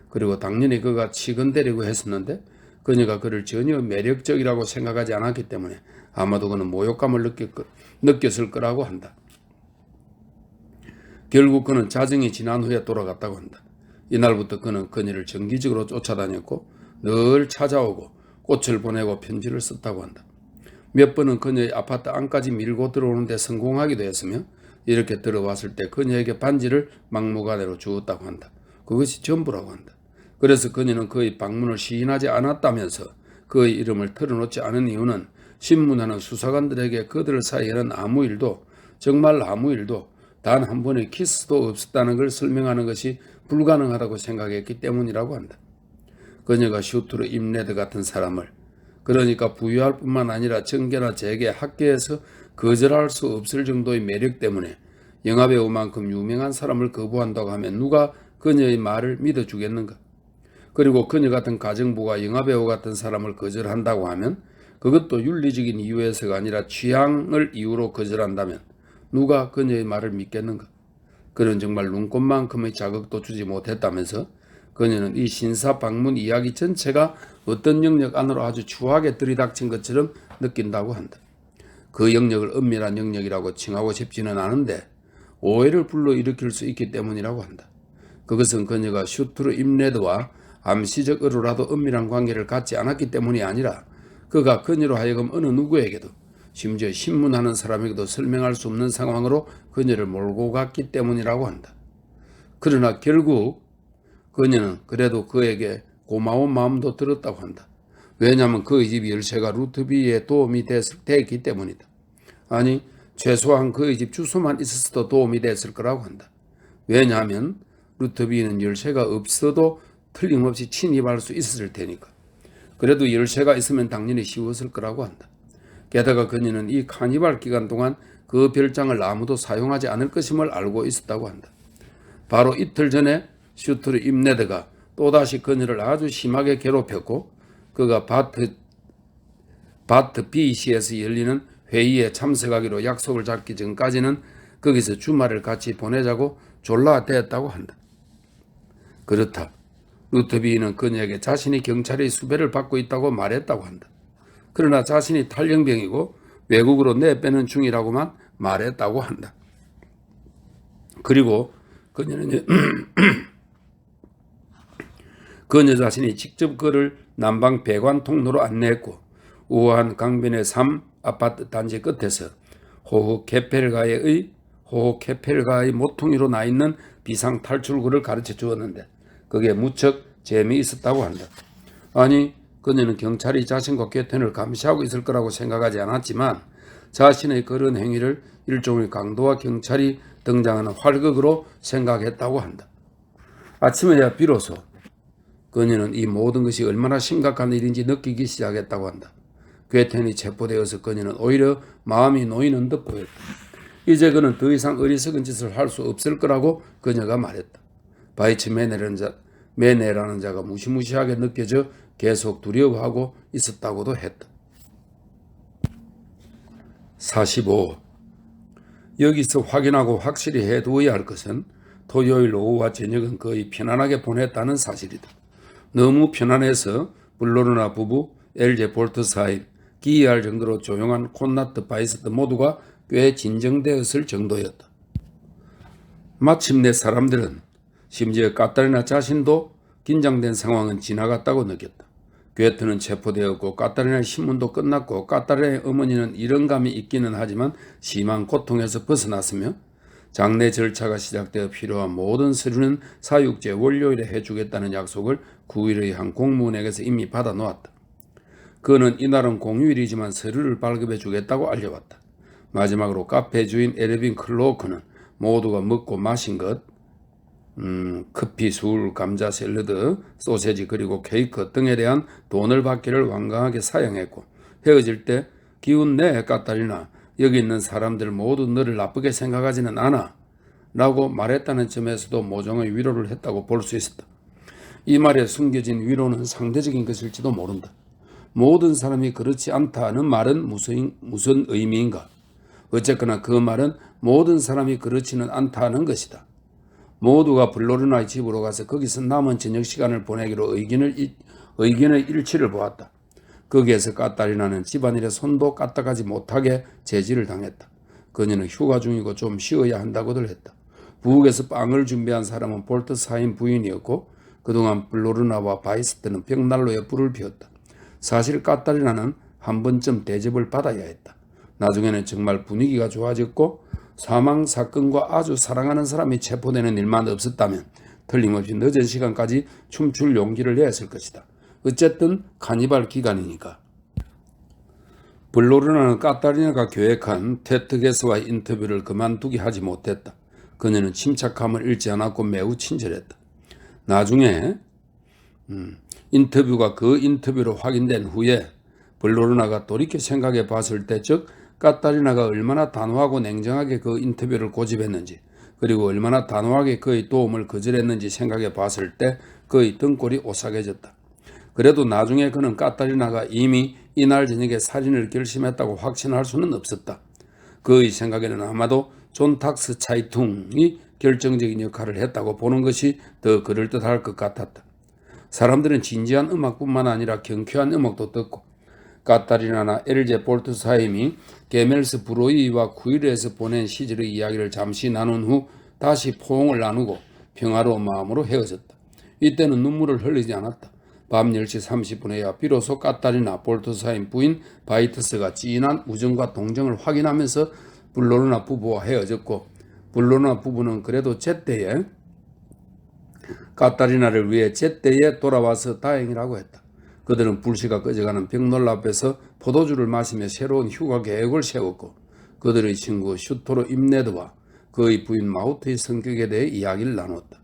그리고 당연히 그가 치근대려고 했었는데 그녀가 그를 전혀 매력적이라고 생각하지 않았기 때문에 아마도 그는 모욕감을 느꼈을 거라고 한다. 결국 그는 자정이 지난 후에 돌아갔다고 한다. 이날부터 그는 그녀를 정기적으로 쫓아다녔고 늘 찾아오고 꽃을 보내고 편지를 썼다고 한다. 몇 번은 그녀의 아파트 안까지 밀고 들어오는 데 성공하기도 했으며 이렇게 들어왔을 때 그녀에게 반지를 막무가내로 주었다고 한다. 그것이 전부라고 한다. 그래서 그녀는 그의 방문을 시인하지 않았다면서 그의 이름을 털어놓지 않은 이유는 신문하는 수사관들에게 그들 사이에는 아무 일도, 정말 아무 일도 단 한 번의 키스도 없었다는 걸 설명하는 것이 불가능하다고 생각했기 때문이라고 한다. 그녀가 슈트르 임레드 같은 사람을, 그러니까 부유할 뿐만 아니라 정계나 재계, 학계에서 거절할 수 없을 정도의 매력 때문에 영화배우만큼 유명한 사람을 거부한다고 하면 누가 그녀의 말을 믿어주겠는가? 그리고 그녀 같은 가정부가 영화배우 같은 사람을 거절한다고 하면 그것도 윤리적인 이유에서가 아니라 취향을 이유로 거절한다면 누가 그녀의 말을 믿겠는가? 그는 정말 눈꽃만큼의 자극도 주지 못했다면서 그녀는 이 신사 방문 이야기 전체가 어떤 영역 안으로 아주 추하게 들이닥친 것처럼 느낀다고 한다. 그 영역을 은밀한 영역이라고 칭하고 싶지는 않은데 오해를 불러일으킬 수 있기 때문이라고 한다. 그것은 그녀가 슈트르 임레드와 암시적으로라도 은밀한 관계를 갖지 않았기 때문이 아니라 그가 그녀로 하여금 어느 누구에게도, 심지어 신문하는 사람에게도 설명할 수 없는 상황으로 그녀를 몰고 갔기 때문이라고 한다. 그러나 결국 그녀는 그래도 그에게 고마운 마음도 들었다고 한다. 왜냐하면 그의 집 열쇠가 루트비에 도움이 됐기 때문이다. 아니, 최소한 그의 집 주소만 있었어도 도움이 됐을 거라고 한다. 왜냐하면 루트비에는 열쇠가 없어도 틀림없이 침입할 수 있었을 테니까. 그래도 열쇠가 있으면 당연히 쉬웠을 거라고 한다. 게다가 그녀는 이 카니발 기간 동안 그 별장을 아무도 사용하지 않을 것임을 알고 있었다고 한다. 바로 이틀 전에 슈트르 임레드가 또다시 그녀를 아주 심하게 괴롭혔고 그가 바트 BC에서 열리는 회의에 참석하기로 약속을 잡기 전까지는 거기서 주말을 같이 보내자고 졸라댔다고 한다. 그렇다. 루트비는 그녀에게 자신이 경찰의 수배를 받고 있다고 말했다고 한다. 그러나 자신이 탈영병이고 외국으로 내빼는 중이라고만 말했다고 한다. 그리고 그녀는 그녀 자신이 직접 그를 남방 배관 통로로 안내했고 우아한 강변의 3 아파트 단지 끝에서 호호 케펠가의 모퉁이로 나 있는 비상 탈출구를 가르쳐 주었는데 그게 무척 재미있었다고 한다. 아니, 그녀는 경찰이 자신과 교텐을 감시하고 있을 거라고 생각하지 않았지만 자신의 그런 행위를 일종의 강도와 경찰이 등장하는 활극으로 생각했다고 한다. 아침에야 비로소 그녀는 이 모든 것이 얼마나 심각한 일인지 느끼기 시작했다고 한다. 괴텐이 체포되어서 그녀는 오히려 마음이 놓이는 듯 보였다. 이제 그는 더 이상 어리석은 짓을 할 수 없을 거라고 그녀가 말했다. 바이츠 메네라는 자가 무시무시하게 느껴져 계속 두려워하고 있었다고도 했다. 45. 여기서 확인하고 확실히 해두어야 할 것은 토요일 오후와 저녁은 거의 편안하게 보냈다는 사실이다. 너무 편안해서 블로르나 부부, 엘제 볼트사임, 기이할 정도로 조용한 콘나트 바이스트 모두가 꽤 진정되었을 정도였다. 마침내 사람들은 심지어 까타리나 자신도 긴장된 상황은 지나갔다고 느꼈다. 괴테는 체포되었고 까타리나의 신문도 끝났고 까타리나의 어머니는 이런 감이 있기는 하지만 심한 고통에서 벗어났으며 장례 절차가 시작되어 필요한 모든 서류는 사육제 월요일에 해주겠다는 약속을 9일의 한 공무원에게서 이미 받아놓았다. 그는 이날은 공휴일이지만 서류를 발급해 주겠다고 알려왔다. 마지막으로 카페 주인 에르빈 클로크는 모두가 먹고 마신 것, 커피, 술, 감자, 샐러드, 소세지 그리고 케이크 등에 대한 돈을 받기를 완강하게 사양했고 헤어질 때 기운 내 까타리나 여기 있는 사람들 모두 너를 나쁘게 생각하지는 않아 라고 말했다는 점에서도 모종의 위로를 했다고 볼 수 있었다. 이 말에 숨겨진 위로는 상대적인 것일지도 모른다. 모든 사람이 그렇지 않다는 말은 무슨 의미인가? 어쨌거나 그 말은 모든 사람이 그렇지는 않다는 것이다. 모두가 블로르나의 집으로 가서 거기서 남은 저녁 시간을 보내기로 의견의 일치를 보았다. 거기에서 까타리나는 집안일에 손도 까딱하지 못하게 제지를 당했다. 그녀는 휴가 중이고 좀 쉬어야 한다고들 했다. 부엌에서 빵을 준비한 사람은 볼트사임 부인이었고 그동안 블로르나와 바이스트는 벽난로에 불을 피웠다. 사실 까타리나는 한 번쯤 대접을 받아야 했다. 나중에는 정말 분위기가 좋아졌고 사망 사건과 아주 사랑하는 사람이 체포되는 일만 없었다면 틀림없이 늦은 시간까지 춤출 용기를 내었을 것이다. 어쨌든 카니발 기간이니까. 블로르나는 까타리나가 계획한 테트게스와의 인터뷰를 그만두게 하지 못했다. 그녀는 침착함을 잃지 않았고 매우 친절했다. 나중에 인터뷰가 그 인터뷰로 확인된 후에 블로르나가 돌이켜 생각해 봤을 때, 즉 까타리나가 얼마나 단호하고 냉정하게 그 인터뷰를 고집했는지, 그리고 얼마나 단호하게 그의 도움을 거절했는지 생각해 봤을 때 그의 등골이 오싹해졌다. 그래도 나중에 그는 까타리나가 이미 이날 저녁에 살인을 결심했다고 확신할 수는 없었다. 그의 생각에는 아마도 존 탁스 차이퉁이 결정적인 역할을 했다고 보는 것이 더 그럴듯할 것 같았다. 사람들은 진지한 음악뿐만 아니라 경쾌한 음악도 듣고, 까타리나나 엘제 볼트사임이 게멜스 브로이와 쿠이르에서 보낸 시절의 이야기를 잠시 나눈 후 다시 포옹을 나누고 평화로운 마음으로 헤어졌다. 이때는 눈물을 흘리지 않았다. 밤 10시 30분에야 비로소 까타리나 볼트사임 부인 바이트스가 진한 우정과 동정을 확인하면서 블로르나 부부와 헤어졌고, 블로르나 부부는 그래도 제때에 까타리나를 위해 제때에 돌아와서 다행이라고 했다. 그들은 불씨가 꺼져가는 벽난로 앞에서 포도주를 마시며 새로운 휴가 계획을 세웠고, 그들의 친구 슈토르 임네드와 그의 부인 마우트의 성격에 대해 이야기를 나눴다.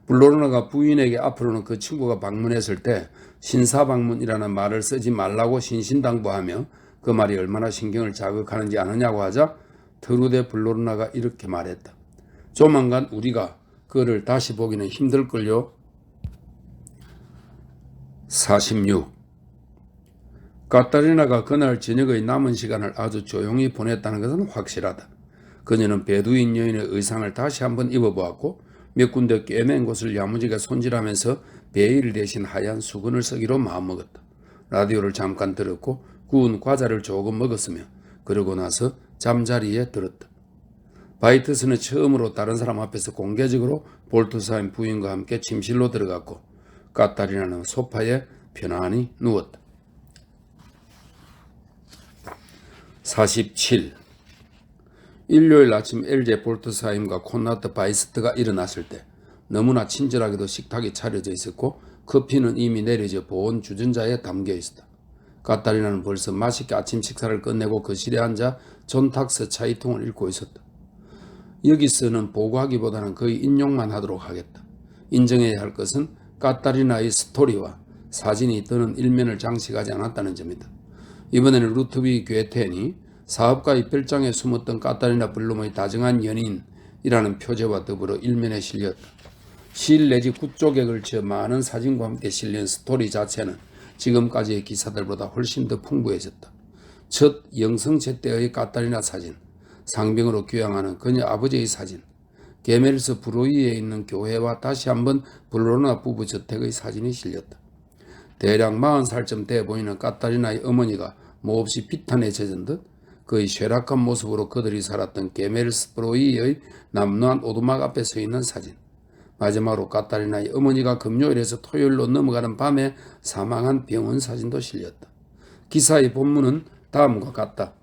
블로르나가 부인에게 앞으로는 그 친구가 방문했을 때 신사방문이라는 말을 쓰지 말라고 신신당부하며 그 말이 얼마나 신경을 자극하는지 아느냐고 하자 트루데 블로르나가 이렇게 말했다. 조만간 우리가 그를 다시 보기는 힘들걸요. 46. 까타리나가 그날 저녁의 남은 시간을 아주 조용히 보냈다는 것은 확실하다. 그녀는 베두인 여인의 의상을 다시 한번 입어보았고, 몇 군데 꿰맨 곳을 야무지게 손질하면서 베일 대신 하얀 수건을 쓰기로 마음먹었다. 라디오를 잠깐 들었고 구운 과자를 조금 먹었으며 그러고 나서 잠자리에 들었다. 바이트스는 처음으로 다른 사람 앞에서 공개적으로 볼트사임 부인과 함께 침실로 들어갔고, 까타리나는 소파에 편안히 누웠다. 47. 일요일 아침 엘제 볼트사임과 콘라트 바이스트가 일어났을 때 너무나 친절하게도 식탁이 차려져 있었고 커피는 이미 내려져 보온 주전자에 담겨 있었다. 까타리나는 벌써 맛있게 아침 식사를 끝내고 거실에 앉아 존 탁스 차이통을 읽고 있었다. 여기서는 보고하기보다는 거의 인용만 하도록 하겠다. 인정해야 할 것은 까타리나의 스토리와 사진이 뜨는 일면을 장식하지 않았다는 점이다. 이번에는 루트비 괴텐이 사업가의 별장에 숨었던 까타리나 블룸의 다정한 연인이라는 표제와 더불어 일면에 실렸다. 실 내지 구쪽에 걸쳐 많은 사진과 함께 실린 스토리 자체는 지금까지의 기사들보다 훨씬 더 풍부해졌다. 첫 영성체 때의 까타리나 사진, 상병으로 귀향하는 그녀 아버지의 사진, 게멜스 브로이에 있는 교회와 다시 한번 블로르나 부부 저택의 사진이 실렸다. 대략 40살쯤 돼 보이는 까타리나의 어머니가 몹시 비탄에 젖은 듯 그의 쇠락한 모습으로 그들이 살았던 게멜스 브로이의 남루한 오두막 앞에 서 있는 사진, 마지막으로 까타리나의 어머니가 금요일에서 토요일로 넘어가는 밤에 사망한 병원 사진도 실렸다. 기사의 본문은 다음과 같다.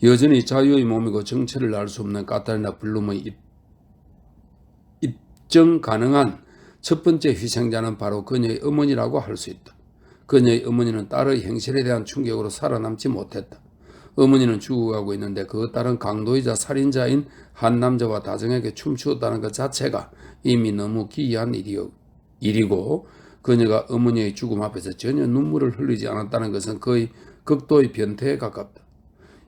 여전히 자유의 몸이고 정체를 알 수 없는 까타리나 블룸의 입증 가능한 첫 번째 희생자는 바로 그녀의 어머니라고 할 수 있다. 그녀의 어머니는 딸의 행실에 대한 충격으로 살아남지 못했다. 어머니는 죽어가고 있는데 그 딸은 강도이자 살인자인 한 남자와 다정하게 춤추었다는 것 자체가 이미 너무 기이한 일이고, 그녀가 어머니의 죽음 앞에서 전혀 눈물을 흘리지 않았다는 것은 거의 극도의 변태에 가깝다.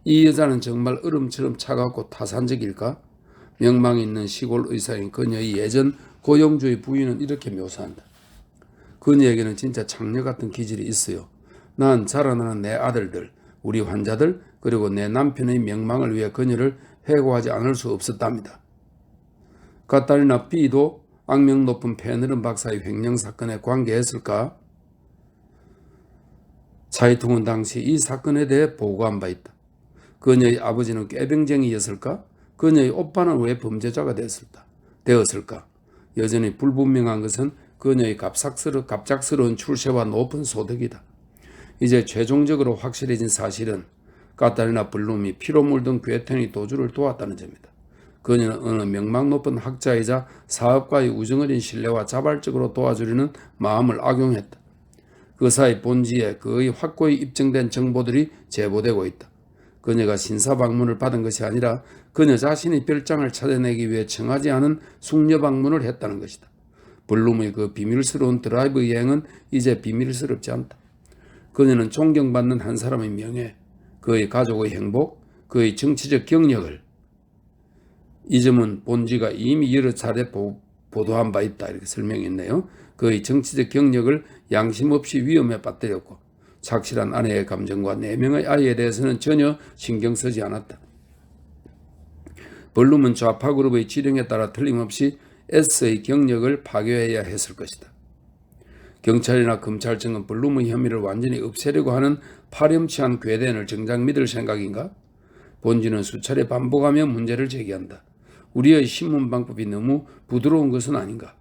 이 여자는 정말 얼음처럼 차갑고 타산적일까? 명망 있는 시골 의사인 그녀의 예전 고용주의 부인은 이렇게 묘사한다. 그녀에게는 진짜 창녀 같은 기질이 있어요. 난 자라나는 내 아들들, 우리 환자들, 그리고 내 남편의 명망을 위해 그녀를 해고하지 않을 수 없었답니다. 카타리나 B도 악명 높은 페너른 박사의 횡령 사건에 관계했을까? 차이퉁은 당시 이 사건에 대해 보고한 바 있다. 그녀의 아버지는 꾀병쟁이였을까? 그녀의 오빠는 왜 범죄자가 되었을까? 여전히 불분명한 것은 그녀의 갑작스러운 출세와 높은 소득이다. 이제 최종적으로 확실해진 사실은 카타리나 블룸이 피로 물든 괴텐의 도주를 도왔다는 점이다. 그녀는 어느 명망 높은 학자이자 사업가의 우정어린 신뢰와 자발적으로 도와주려는 마음을 악용했다. 그 사이 본지에 그의 확고히 입증된 정보들이 제보되고 있다. 그녀가 신사 방문을 받은 것이 아니라 그녀 자신이 별장을 찾아내기 위해 청하지 않은 숙녀 방문을 했다는 것이다. 블룸의 그 비밀스러운 드라이브 여행은 이제 비밀스럽지 않다. 그녀는 존경받는 한 사람의 명예, 그의 가족의 행복, 그의 정치적 경력을, 이 점은 본지가 이미 여러 차례 보도한 바 있다 이렇게 설명했네요. 그의 정치적 경력을 양심 없이 위험에 빠뜨렸고 착실한 아내의 감정과 4명의 아이에 대해서는 전혀 신경 쓰지 않았다. 블룸은 좌파 그룹의 지령에 따라 틀림없이 S의 경력을 파괴해야 했을 것이다. 경찰이나 검찰청은 블룸의 혐의를 완전히 없애려고 하는 파렴치한 궤변을 정작 믿을 생각인가? 본지는 수차례 반복하며 문제를 제기한다. 우리의 신문 방법이 너무 부드러운 것은 아닌가?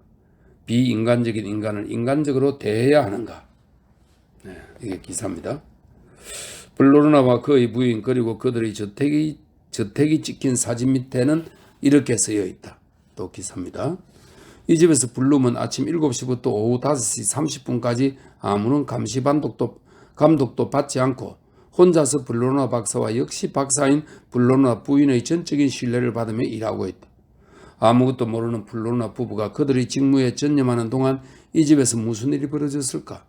비인간적인 인간을 인간적으로 대해야 하는가? 네, 이게 기사입니다. 블로르나와 그의 부인 그리고 그들의 저택이 찍힌 사진 밑에는 이렇게 쓰여 있다. 또 기사입니다. 이 집에서 블룸은 아침 7시부터 오후 5시 30분까지 아무런 감독도 받지 않고 혼자서 블로르나 박사와 역시 박사인 블로르나 부인의 전적인 신뢰를 받으며 일하고 있다. 아무것도 모르는 블로르나 부부가 그들의 직무에 전념하는 동안 이 집에서 무슨 일이 벌어졌을까?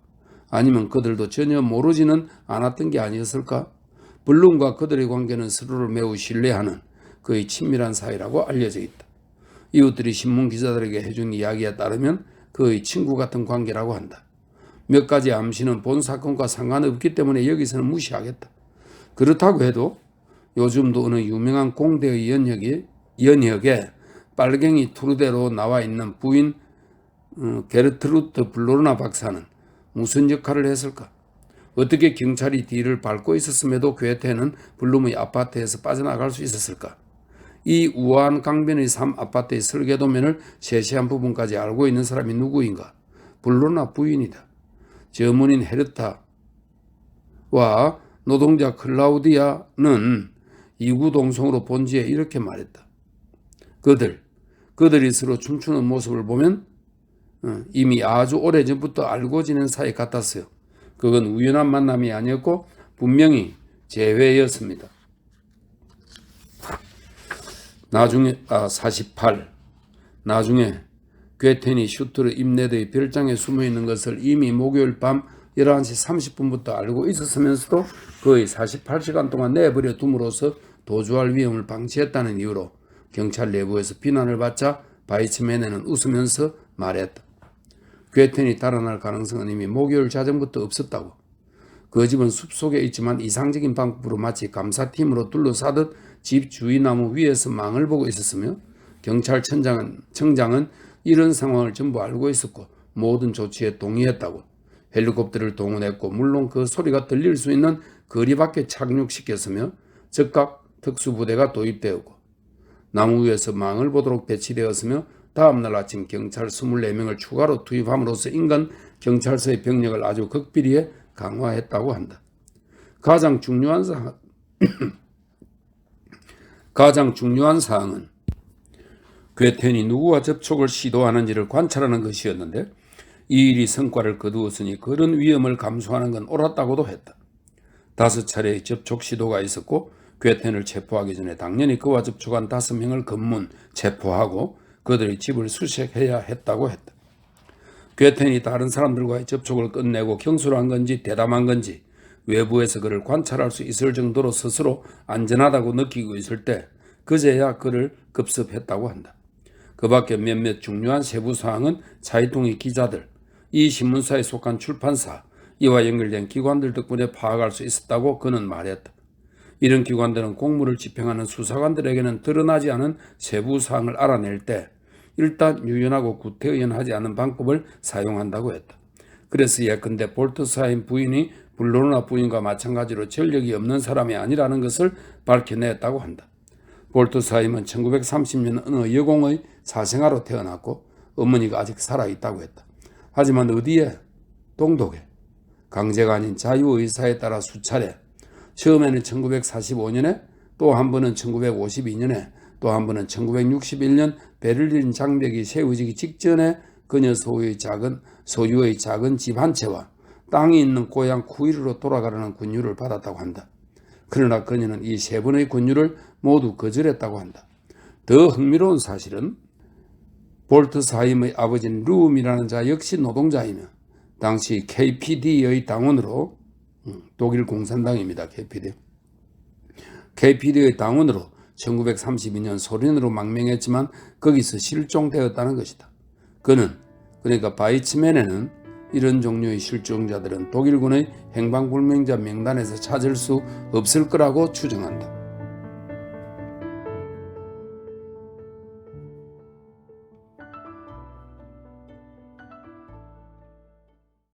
아니면 그들도 전혀 모르지는 않았던 게 아니었을까? 블룸과 그들의 관계는 서로를 매우 신뢰하는 그의 친밀한 사이라고 알려져 있다. 이웃들이 신문 기자들에게 해준 이야기에 따르면 그의 친구 같은 관계라고 한다. 몇 가지 암시는 본 사건과 상관없기 때문에 여기서는 무시하겠다. 그렇다고 해도 요즘도 어느 유명한 공대의 연혁에 빨갱이 투르대로 나와 있는 부인 게르트루트 블로르나 박사는 무슨 역할을 했을까? 어떻게 경찰이 뒤를 밟고 있었음에도 괴테는 블룸의 아파트에서 빠져나갈 수 있었을까? 이 우아한 강변의 삶 아파트의 설계도면을 세세한 부분까지 알고 있는 사람이 누구인가? 블로르나 부인이다. 저문인 헤르타와 노동자 클라우디아는 이구동성으로 본지에 이렇게 말했다. 그들이 서로 춤추는 모습을 보면 이미 아주 오래전부터 알고 지낸 사이 같았어요. 그건 우연한 만남이 아니었고 분명히 재회였습니다. 나중에 48. 나중에 괴텐이 슈트르 임네드의 별장에 숨어있는 것을 이미 목요일 밤 11시 30분부터 알고 있었으면서도 거의 48시간 동안 내버려 둠으로써 도주할 위험을 방치했다는 이유로 경찰 내부에서 비난을 받자 바이츠메네는 웃으면서 말했다. 괴텐이 달아날 가능성은 이미 목요일 자정부터 없었다고. 그 집은 숲속에 있지만 이상적인 방법으로 마치 감사팀으로 둘러싸듯 집 주위 나무 위에서 망을 보고 있었으며 경찰청장은 이런 상황을 전부 알고 있었고 모든 조치에 동의했다고. 헬리콥터를 동원했고 물론 그 소리가 들릴 수 있는 거리 밖에 착륙시켰으며 즉각 특수부대가 도입되었고 나무 위에서 망을 보도록 배치되었으며 다음날 아침 경찰 24명을 추가로 투입함으로써 인근 경찰서의 병력을 아주 극비리에 강화했다고 한다. 가장 중요한 사항은 괴텐이 누구와 접촉을 시도하는지를 관찰하는 것이었는데 이 일이 성과를 거두었으니 그런 위험을 감수하는 건 옳았다고도 했다. 5차례의 접촉 시도가 있었고 괴텐을 체포하기 전에 당연히 그와 접촉한 5명을 검문, 체포하고 그들의 집을 수색해야 했다고 했다. 괴텐이 다른 사람들과의 접촉을 끝내고 경솔한 건지 대담한 건지 외부에서 그를 관찰할 수 있을 정도로 스스로 안전하다고 느끼고 있을 때 그제야 그를 급습했다고 한다. 그 밖에 몇몇 중요한 세부사항은 차이통의 기자들, 이 신문사에 속한 출판사, 이와 연결된 기관들 덕분에 파악할 수 있었다고 그는 말했다. 이런 기관들은 공무를 집행하는 수사관들에게는 드러나지 않은 세부사항을 알아낼 때 일단 유연하고 구태의연하지 않은 방법을 사용한다고 했다. 그래서 예컨대 볼트사임 부인이 블로르나 부인과 마찬가지로 전력이 없는 사람이 아니라는 것을 밝혀냈다고 한다. 볼트사임은 1930년 어느 여공의 사생아로 태어났고 어머니가 아직 살아있다고 했다. 하지만 어디에? 동독에. 강제가 아닌 자유의사에 따라 수차례, 처음에는 1945년에 또 한 번은 1952년에 또 한 번은 1961년 베를린 장벽이 세워지기 직전에 그녀 소유의 작은 집 한 채와 땅이 있는 고향 쿠이르로 돌아가려는 권유를 받았다고 한다. 그러나 그녀는 이 세 번의 권유를 모두 거절했다고 한다. 더 흥미로운 사실은 볼트사임의 아버지인 룸이라는 자 역시 노동자이며 당시 KPD의 당원으로 독일 공산당입니다. KPD의 당원으로 1932년 소련으로 망명했지만 거기서 실종되었다는 것이다. 그러니까 바이츠맨에는 이런 종류의 실종자들은 독일군의 행방불명자 명단에서 찾을 수 없을 거라고 추정한다.